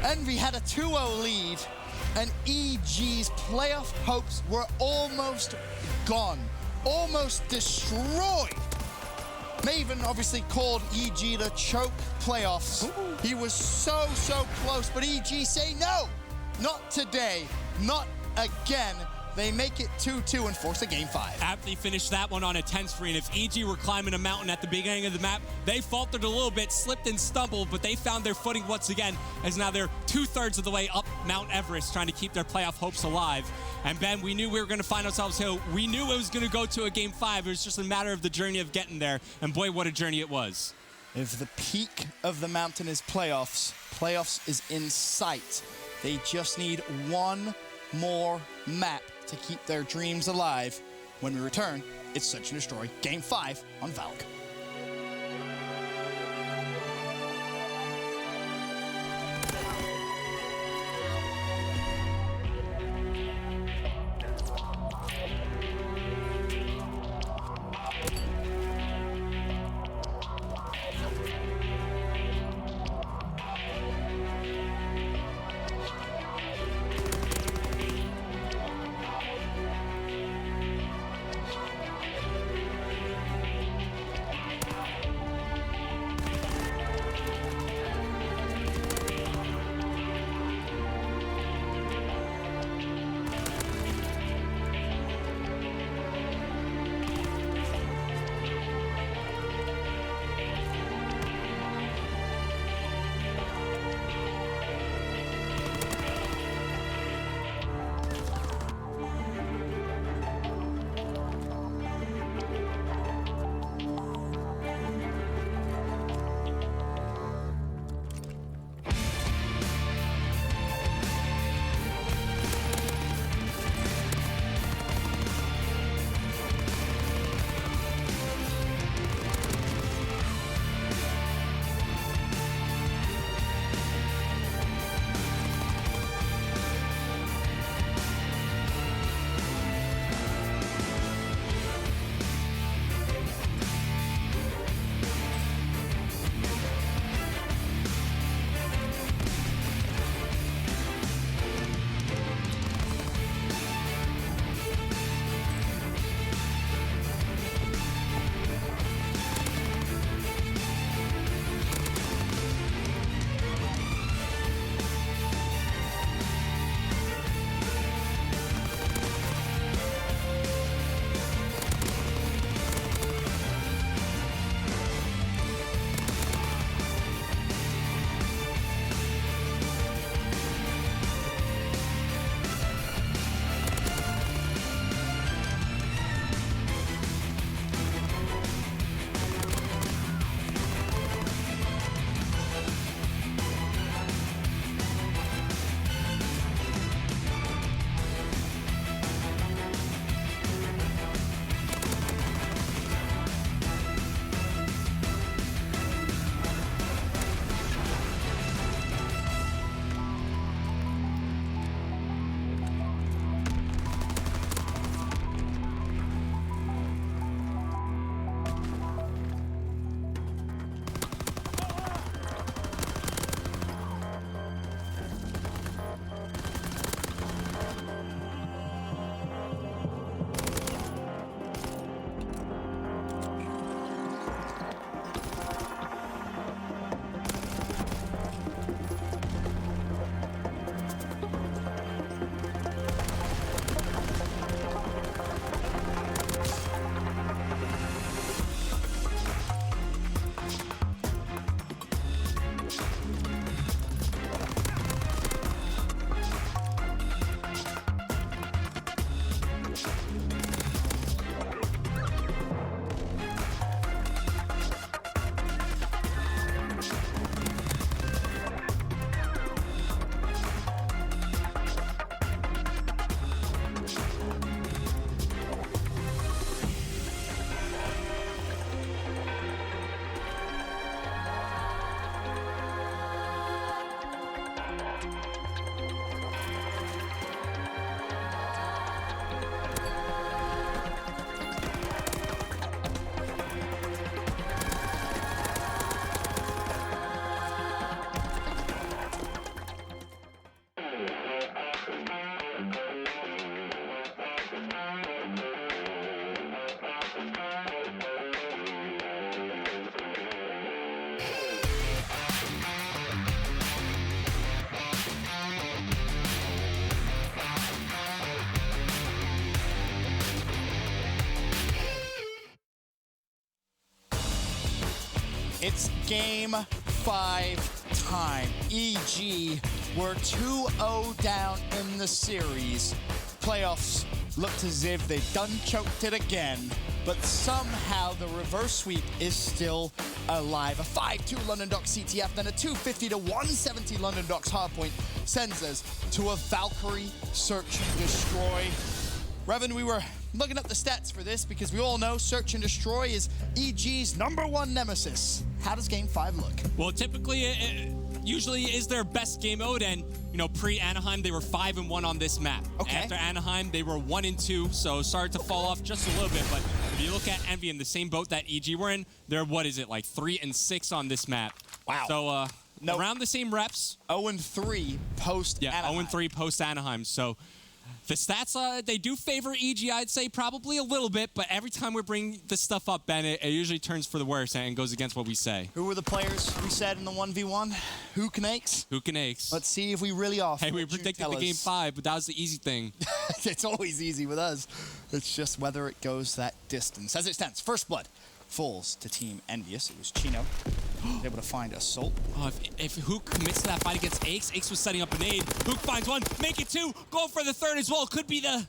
Envy had a 2-0 lead, and EG's playoff hopes were almost gone, almost destroyed. Maven obviously called EG to choke playoffs. Ooh. He was so close, but EG say no, not today, not again. They make it 2-2 and force a game 5. Aptly finished that one on a 10 screen. If EG were climbing a mountain at the beginning of the map, they faltered a little bit, slipped and stumbled, but they found their footing once again, as now they're 2/3 of the way up Mount Everest, trying to keep their playoff hopes alive. And Ben, we knew we were going to find ourselves here. We knew it was going to go to a game 5. It was just a matter of the journey of getting there. And boy, what a journey it was. If the peak of the mountain is playoffs, playoffs is in sight. They just need one more map to keep their dreams alive. When we return, it's Search and Destroy Game 5 on Valk. It's game 5 time. EG were 2-0 down in the series. Playoffs looked as if they'd done choked it again, but somehow the reverse sweep is still alive. A 5-2 London Docks CTF, then a 250-170 London Docks Hardpoint sends us to a Valkyrie Search and Destroy. Revan, we were looking up the stats for this because we all know Search and Destroy is EG's #1 nemesis. How does game 5 look? Well, typically, it usually is their best game mode, and pre-Anaheim, they were 5-1 on this map. Okay. After Anaheim, they were 1-2, so started to fall off just a little bit. But if you look at Envy in the same boat that EG were in, they're, 3-6 on this map. Wow. So, around the same reps. 0-3 post-Anaheim. 0-3 post-Anaheim. So the stats, they do favor EG, I'd say, probably a little bit, but every time we bring this stuff up, Ben, it usually turns for the worse and goes against what we say. Who were the players we said in the 1v1? Who can ace? Who can ace? Let's see if we really are. Hey, we predicted the game 5, but that was the easy thing. It's always easy with us. It's just whether it goes that distance. As it stands, first blood falls to Team EnVyUs. It was Chino. He was able to find Assault. Oh, if Hook commits to that fight against Aix, Aix was setting up a nade. Hook finds one, make it 2, go for the 3rd as well. Could be the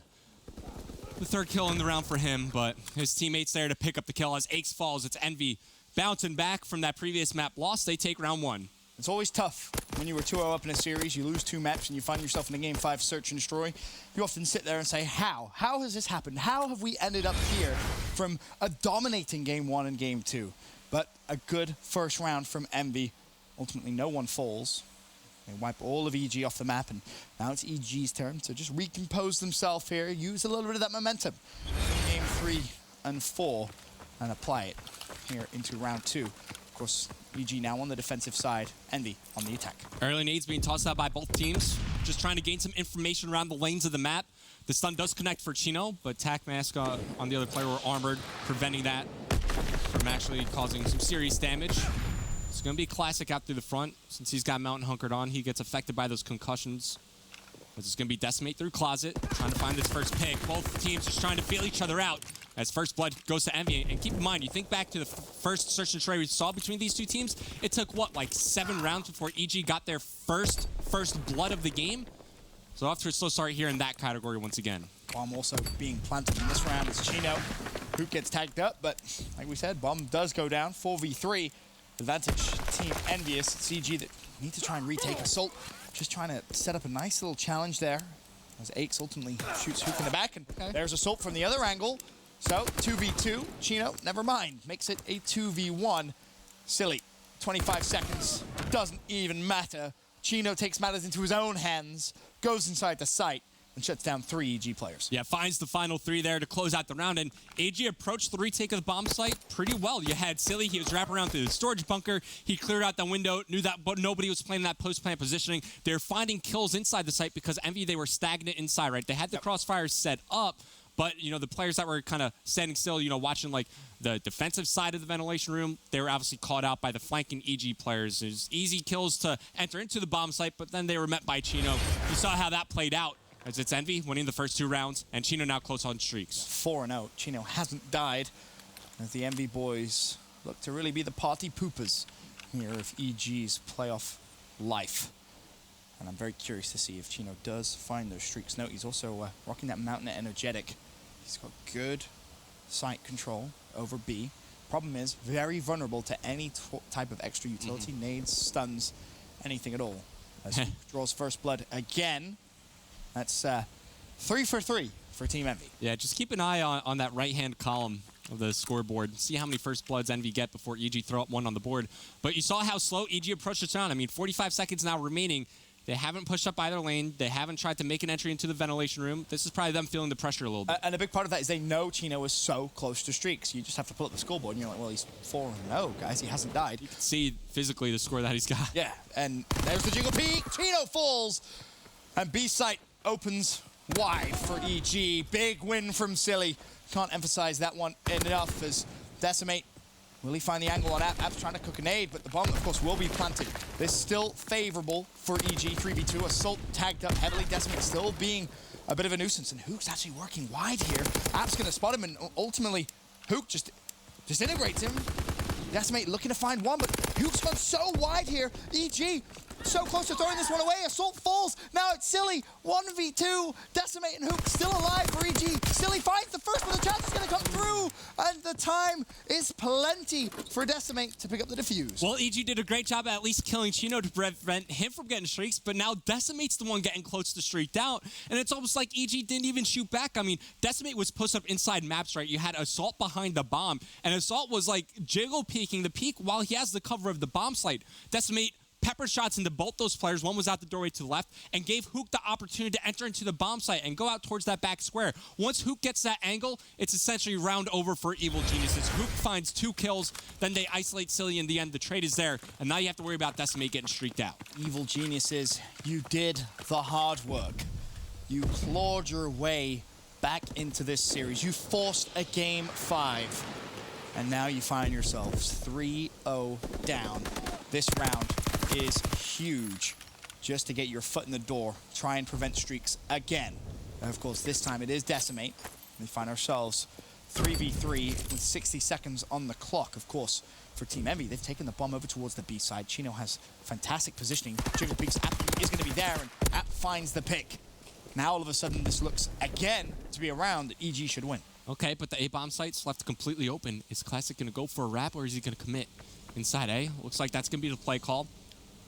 3rd kill in the round for him, but his teammates there to pick up the kill as Aix falls. It's Envy bouncing back from that previous map loss. They take round 1. It's always tough when you were 2-0 up in a series, you lose 2 maps, and you find yourself in a game 5 Search and Destroy. You often sit there and say, how? How has this happened? How have we ended up here from a dominating game 1 and game 2? But a good first round from Envy. Ultimately, no one falls. They wipe all of EG off the map, and now it's EG's turn to just recompose themselves here, use a little bit of that momentum from game 3 and 4, and apply it here into round 2. Of course, EG now on the defensive side, Envy on the attack. Early nades being tossed out by both teams, just trying to gain some information around the lanes of the map. The stun does connect for Chino, but Tac Mask on the other player were armored, preventing that from actually causing some serious damage. It's going to be a classic out through the front. Since he's got Mountain hunkered on, he gets affected by those concussions. But it's going to be Decimate through Closet, trying to find this first pick. Both teams just trying to feel each other out as first blood goes to Envy. And keep in mind, you think back to the first Search and Destroy we saw between these two teams, it took, 7 rounds before EG got their first blood of the game? So off to a slow start here in that category once again. Bomb also being planted in this round as Chino. Hoop gets tagged up, but like we said, Bomb does go down. 4v3. Advantage Team EnVyUs. It's EG that need to try and retake Assault. Just trying to set up a nice little challenge there. As Aix ultimately shoots Hook in the back, and there's Assault from the other angle. So 2v2. Chino, never mind, makes it a 2v1. Silly. 25 seconds. Doesn't even matter. Chino takes matters into his own hands, goes inside the site, and shuts down 3 EG players. Yeah, finds the final 3 there to close out the round, and AG approached the retake of the bomb site pretty well. You had Silly, he was wrapping around through the storage bunker, he cleared out the window, knew that but nobody was playing that post-plant positioning. They're finding kills inside the site because Envy, they were stagnant inside, right? They had the crossfires set up, but, the players that were kind of standing still, watching, the defensive side of the ventilation room, they were obviously caught out by the flanking EG players. It was easy kills to enter into the bomb site, but then they were met by Chino. You saw how that played out, as it's Envy winning the first 2 rounds, and Chino now close on streaks. 4-0. Chino hasn't died, as the Envy boys look to really be the party poopers here of EG's playoff life. And I'm very curious to see if Chino does find those streaks. Note, he's also rocking that Mountain Energetic. He's got good site control over B. Problem is, very vulnerable to any type of extra utility, nades, stuns, anything at all. As he draws first blood again. That's 3 for 3 for Team Envy. Yeah, just keep an eye on that right-hand column of the scoreboard. See how many first bloods Envy get before EG throw up 1 on the board. But you saw how slow EG approached this round. I mean, 45 seconds now remaining. They haven't pushed up either lane. They haven't tried to make an entry into the ventilation room. This is probably them feeling the pressure a little bit. And a big part of that is they know Chino is so close to streaks. You just have to pull up the scoreboard and you're like, well, he's 4-0, guys. He hasn't died. You can see physically the score that he's got. Yeah, and there's the Jiggle Peak. Chino falls. And B site opens wide for EG. Big win from Silly. Can't emphasize that one enough as Decimate. Will he find the angle on App? App's trying to cook a nade, but the bomb, of course, will be planted. This is still favorable for EG. 3v2. Assault tagged up heavily. Decimate still being a bit of a nuisance. And Hook's actually working wide here. App's going to spot him, and ultimately, Hook just integrates him. Decimate looking to find one, but Hook's gone so wide here. EG so close to throwing this one away. Assault falls. Now it's Silly. 1v2. Decimate and Hook still alive for EG. Silly finds the first, but the chance is going to come through. And the time is plenty for Decimate to pick up the defuse. Well, EG did a great job at least killing Chino to prevent him from getting streaks, but now Decimate's the one getting close to streaked out. And it's almost like EG didn't even shoot back. I mean, Decimate was pushed up inside maps, right? You had Assault behind the bomb, and Assault was like jiggle peeking the peak while he has the cover of the bomb site. Decimate pepper shots into both those players. One was out the doorway to the left and gave Hook the opportunity to enter into the bomb site and go out towards that back square. Once Hook gets that angle, it's essentially round over for Evil Geniuses. Hook finds 2 kills, then they isolate Silly in the end. The trade is there, and now you have to worry about Decimate getting streaked out. Evil Geniuses, you did the hard work. You clawed your way back into this series. You forced a game 5, and now you find yourselves 3-0 down. This round is huge just to get your foot in the door, try and prevent streaks again. And of course, this time it is Decimate. We find ourselves 3v3 with 60 seconds on the clock. Of course, for Team EnVy, they've taken the bomb over towards the B side. Chino has fantastic positioning. Jiggle Peaks App is going to be there, and App finds the pick. Now all of a sudden, this looks again to be a round that EG should win. Okay, but the A-bomb site's left completely open. Is Classic going to go for a wrap, or is he going to commit inside A? Looks like that's going to be the play call.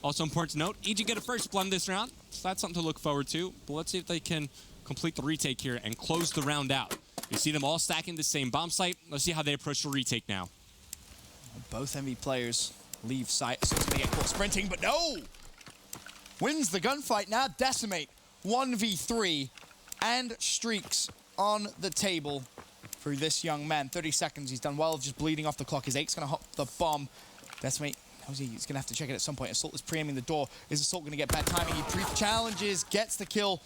Also important to note, EG get a first blood this round, so that's something to look forward to. But let's see if they can complete the retake here and close the round out. You see them all stacking the same bomb site. Let's see how they approach the retake now. Both EnVy players leave site, so it's going to get caught sprinting, but no! Wins the gunfight now. Decimate 1v3 and streaks on the table for this young man. 30 seconds, he's done well, just bleeding off the clock. His Ake's going to hop the bomb. Decimate, he's going to have to check it at some point. Assault is preaiming the door. Is Assault going to get bad timing? He pre-challenges, gets the kill.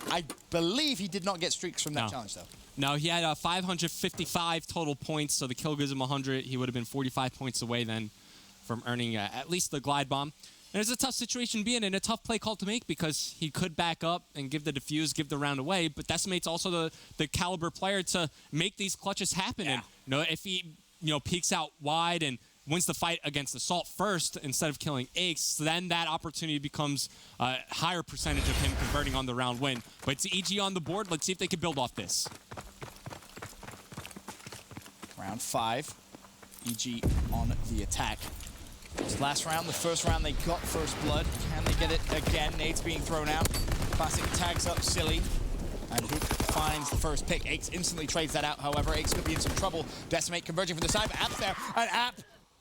I believe he did not get streaks from that challenge, though. No, he had 555 total points, so the kill gives him 100. He would have been 45 points away then from earning at least the glide bomb. And it's a tough situation to be in and a tough play call to make because he could back up and give the defuse, give the round away, but Decimate's also the caliber player to make these clutches happen. Yeah. And if he peeks out wide and wins the fight against Assault first instead of killing Aches, then that opportunity becomes a higher percentage of him converting on the round win. But it's EG on the board. Let's see if they can build off this. Round 5, EG on the attack. This last round, the first round, they got first blood. Can they get it again? Nade's being thrown out. Classic tags up Silly. And Hook finds the first pick. Aches instantly trades that out, however. Aches could be in some trouble. Decimate converging from the side, but App's there. And App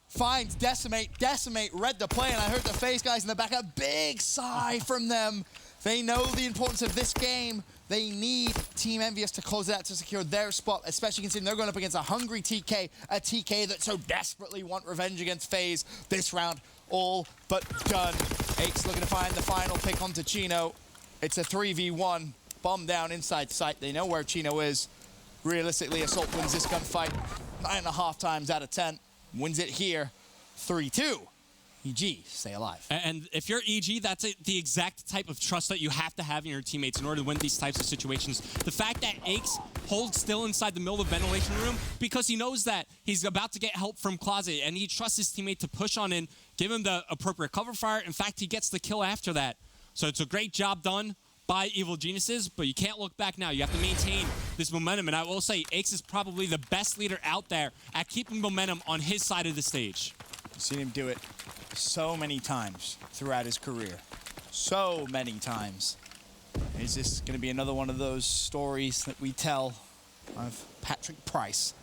finds Decimate. Decimate read the play, and I heard the FaZe guys in the back. A big sigh from them. They know the importance of this game. They need Team EnVyUs to close it out to secure their spot, especially considering they're going up against a hungry TK, a TK that so desperately want revenge against FaZe. This round, all but done. Aches looking to find the final pick onto Chino. It's a 3v1. Bomb down inside sight. They know where Chino is. Realistically, Assault wins this gunfight 9.5 times out of 10. Wins it here, 3-2. EG, stay alive. And if you're EG, that's the exact type of trust that you have to have in your teammates in order to win these types of situations. The fact that Aches holds still inside the middle of the ventilation room because he knows that he's about to get help from Closet, and he trusts his teammate to push on in, give him the appropriate cover fire. In fact, he gets the kill after that. So it's a great job done by Evil Geniuses, but you can't look back now. You have to maintain this momentum, and I will say Aches is probably the best leader out there at keeping momentum on his side of the stage. I've seen him do it so many times throughout his career. So many times. Is this going to be another one of those stories that we tell of Patrick Price?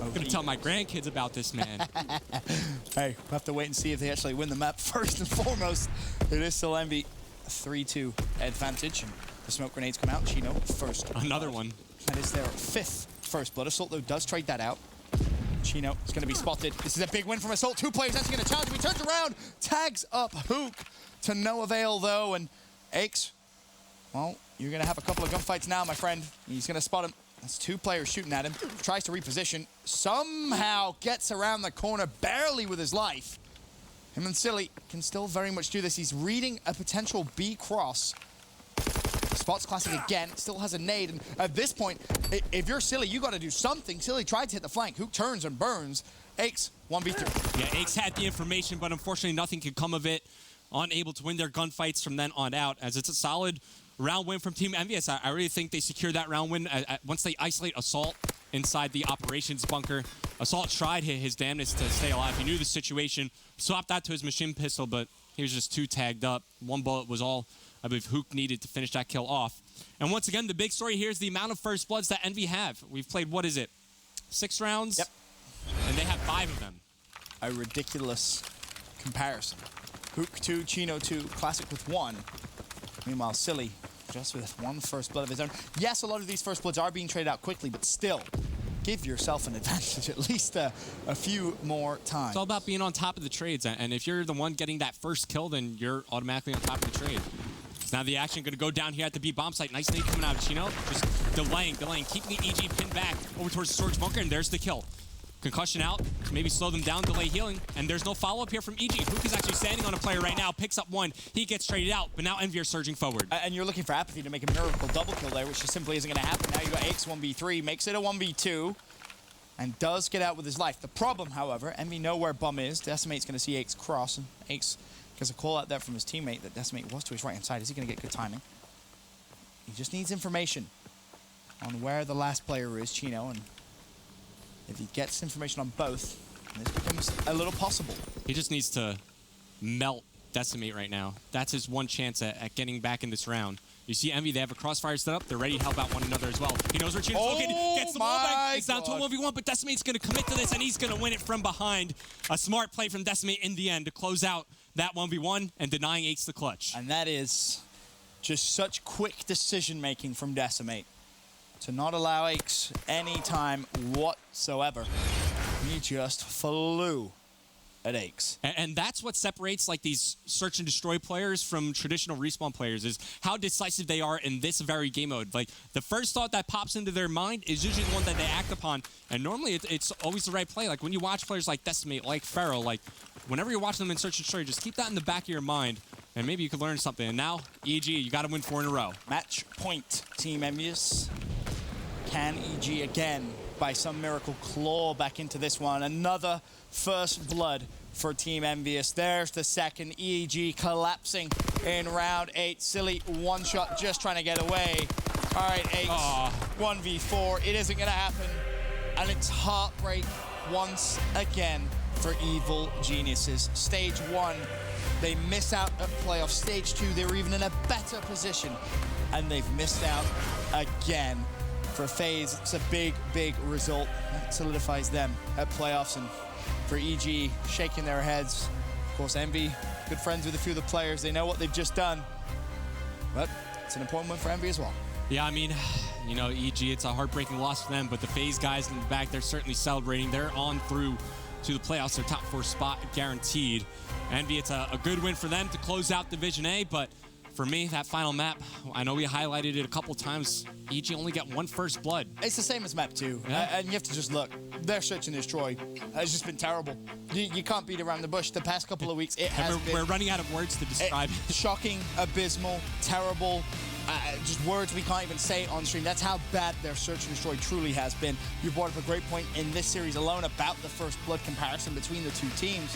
I'm going to tell my grandkids about this man. Hey, we'll have to wait and see if they actually win the map first and foremost. It is still EnVy 3-2 advantage. And the smoke grenades come out. Chino first. Another one. That is their 5th first blood. Assault, though, does trade that out. Chino is going to be spotted. This is a big win from Assault. 2 players actually going to challenge him. He turns around, tags up Hook to no avail, though. And Aches, well, you're going to have a couple of gunfights now, my friend. He's going to spot him. That's 2 players shooting at him. Tries to reposition. Somehow gets around the corner, barely with his life. Him and Silly can still very much do this. He's reading a potential B cross. Spots Classic again, still has a nade, and at this point, if you're Silly, you got to do something. Silly tried to hit the flank. Hook turns and burns, Aches, 1v3. Yeah, Aches had the information, but unfortunately nothing could come of it. Unable to win their gunfights from then on out, as it's a solid round win from Team EnVyUs. I really think they secured that round win once they isolate Assault inside the operations bunker. Assault tried his damnedest to stay alive. He knew the situation, swapped that to his machine pistol, but he was just too tagged up. One bullet was all I believe Hook needed to finish that kill off. And once again, the big story here is the amount of first bloods that Envy have. We've played, what is it, 6 rounds? Yep. And they have 5 of them. A ridiculous comparison. Hook 2, Chino 2, Classic with 1. Meanwhile, Silly just with 1 first blood of his own. Yes, a lot of these first bloods are being traded out quickly, but still, give yourself an advantage at least a few more times. It's all about being on top of the trades, and if you're the one getting that first kill, then you're automatically on top of the trade. So now the action going to go down here at the B bomb site. Nice nade coming out of Chino. Just delaying, keeping the EG pinned back over towards the storage bunker, and there's the kill. Concussion out to maybe slow them down, delay healing, and there's no follow-up here from EG. Hook is actually standing on a player right now, picks up 1. He gets traded out, but now Envy are surging forward. And you're looking for Apathy to make a miracle double kill there, which just simply isn't going to happen. Now you got Aches 1v3, makes it a 1v2, and does get out with his life. The problem, however, Envy know where Bum is. Decimate's going to see Aches cross, and Aches gets a call out there from his teammate that Decimate was to his right-hand side. Is he going to get good timing? He just needs information on where the last player is, Chino, and if he gets information on both, this becomes a little possible. He just needs to melt Decimate right now. That's his one chance at getting back in this round. You see Envy, they have a crossfire set up. They're ready to help out one another as well. He knows where Chino's located. Gets the wall back. It's down to a 1v1, but Decimate's going to commit to this, and he's going to win it from behind. A smart play from Decimate in the end to close out that 1v1 and denying Aches the clutch. And that is just such quick decision-making from Decimate to not allow Aches any time whatsoever. He just flew at Aches. And that's what separates like these search and destroy players from traditional respawn players, is how decisive they are in this very game mode. Like, the first thought that pops into their mind is usually the one that they act upon, and normally it's always the right play. Like when you watch players like Decimate, like Pharaoh, like whenever you're watching them in search and destroy, just keep that in the back of your mind, and maybe you could learn something. And now, EG, you got to win 4 in a row. Match point, Team EnVyUs. Can EG again, by some miracle, claw back into this one? Another first blood for Team EnVyUs. There's the second. EG collapsing in round 8. Silly, one shot, just trying to get away. All right, 8, 1v4. It isn't going to happen. And it's heartbreak once again for Evil Geniuses. Stage 1, they miss out at playoffs. Stage 2, they were even in a better position. And they've missed out again. For FaZe, it's a big, big result. That solidifies them at playoffs. And for EG, shaking their heads. Of course, Envy, good friends with a few of the players. They know what they've just done. But it's an important win for Envy as well. Yeah, I mean, you know, EG, it's a heartbreaking loss for them, but the FaZe guys in the back, they're certainly celebrating. They're on through to the playoffs. Their top 4 spot guaranteed. Envy, it's a good win for them to close out Division A, but for me, that final map, I know we highlighted it a couple times. EG only got 1 first blood. It's the same as map 2. Yeah. And you have to just look. Their search and destroy has just been terrible. You can't beat around the bush. The past couple of weeks, it has been... We're running out of words to describe it. Shocking, abysmal, terrible. Just words we can't even say on stream. That's how bad their search and destroy truly has been. You brought up a great point in this series alone about the first blood comparison between the two teams.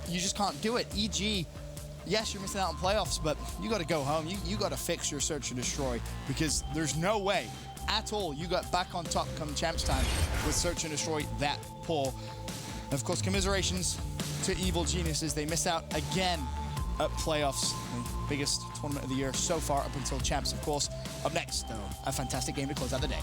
You just can't do it. EG... Yes, you're missing out on playoffs, but you got to go home. You got to fix your search and destroy, because there's no way at all you got back on top come champs time with search and destroy that poor. And of course, commiserations to Evil Geniuses. They miss out again at playoffs, the biggest tournament of the year so far up until champs, of course. Up next, though, a fantastic game to close out the day.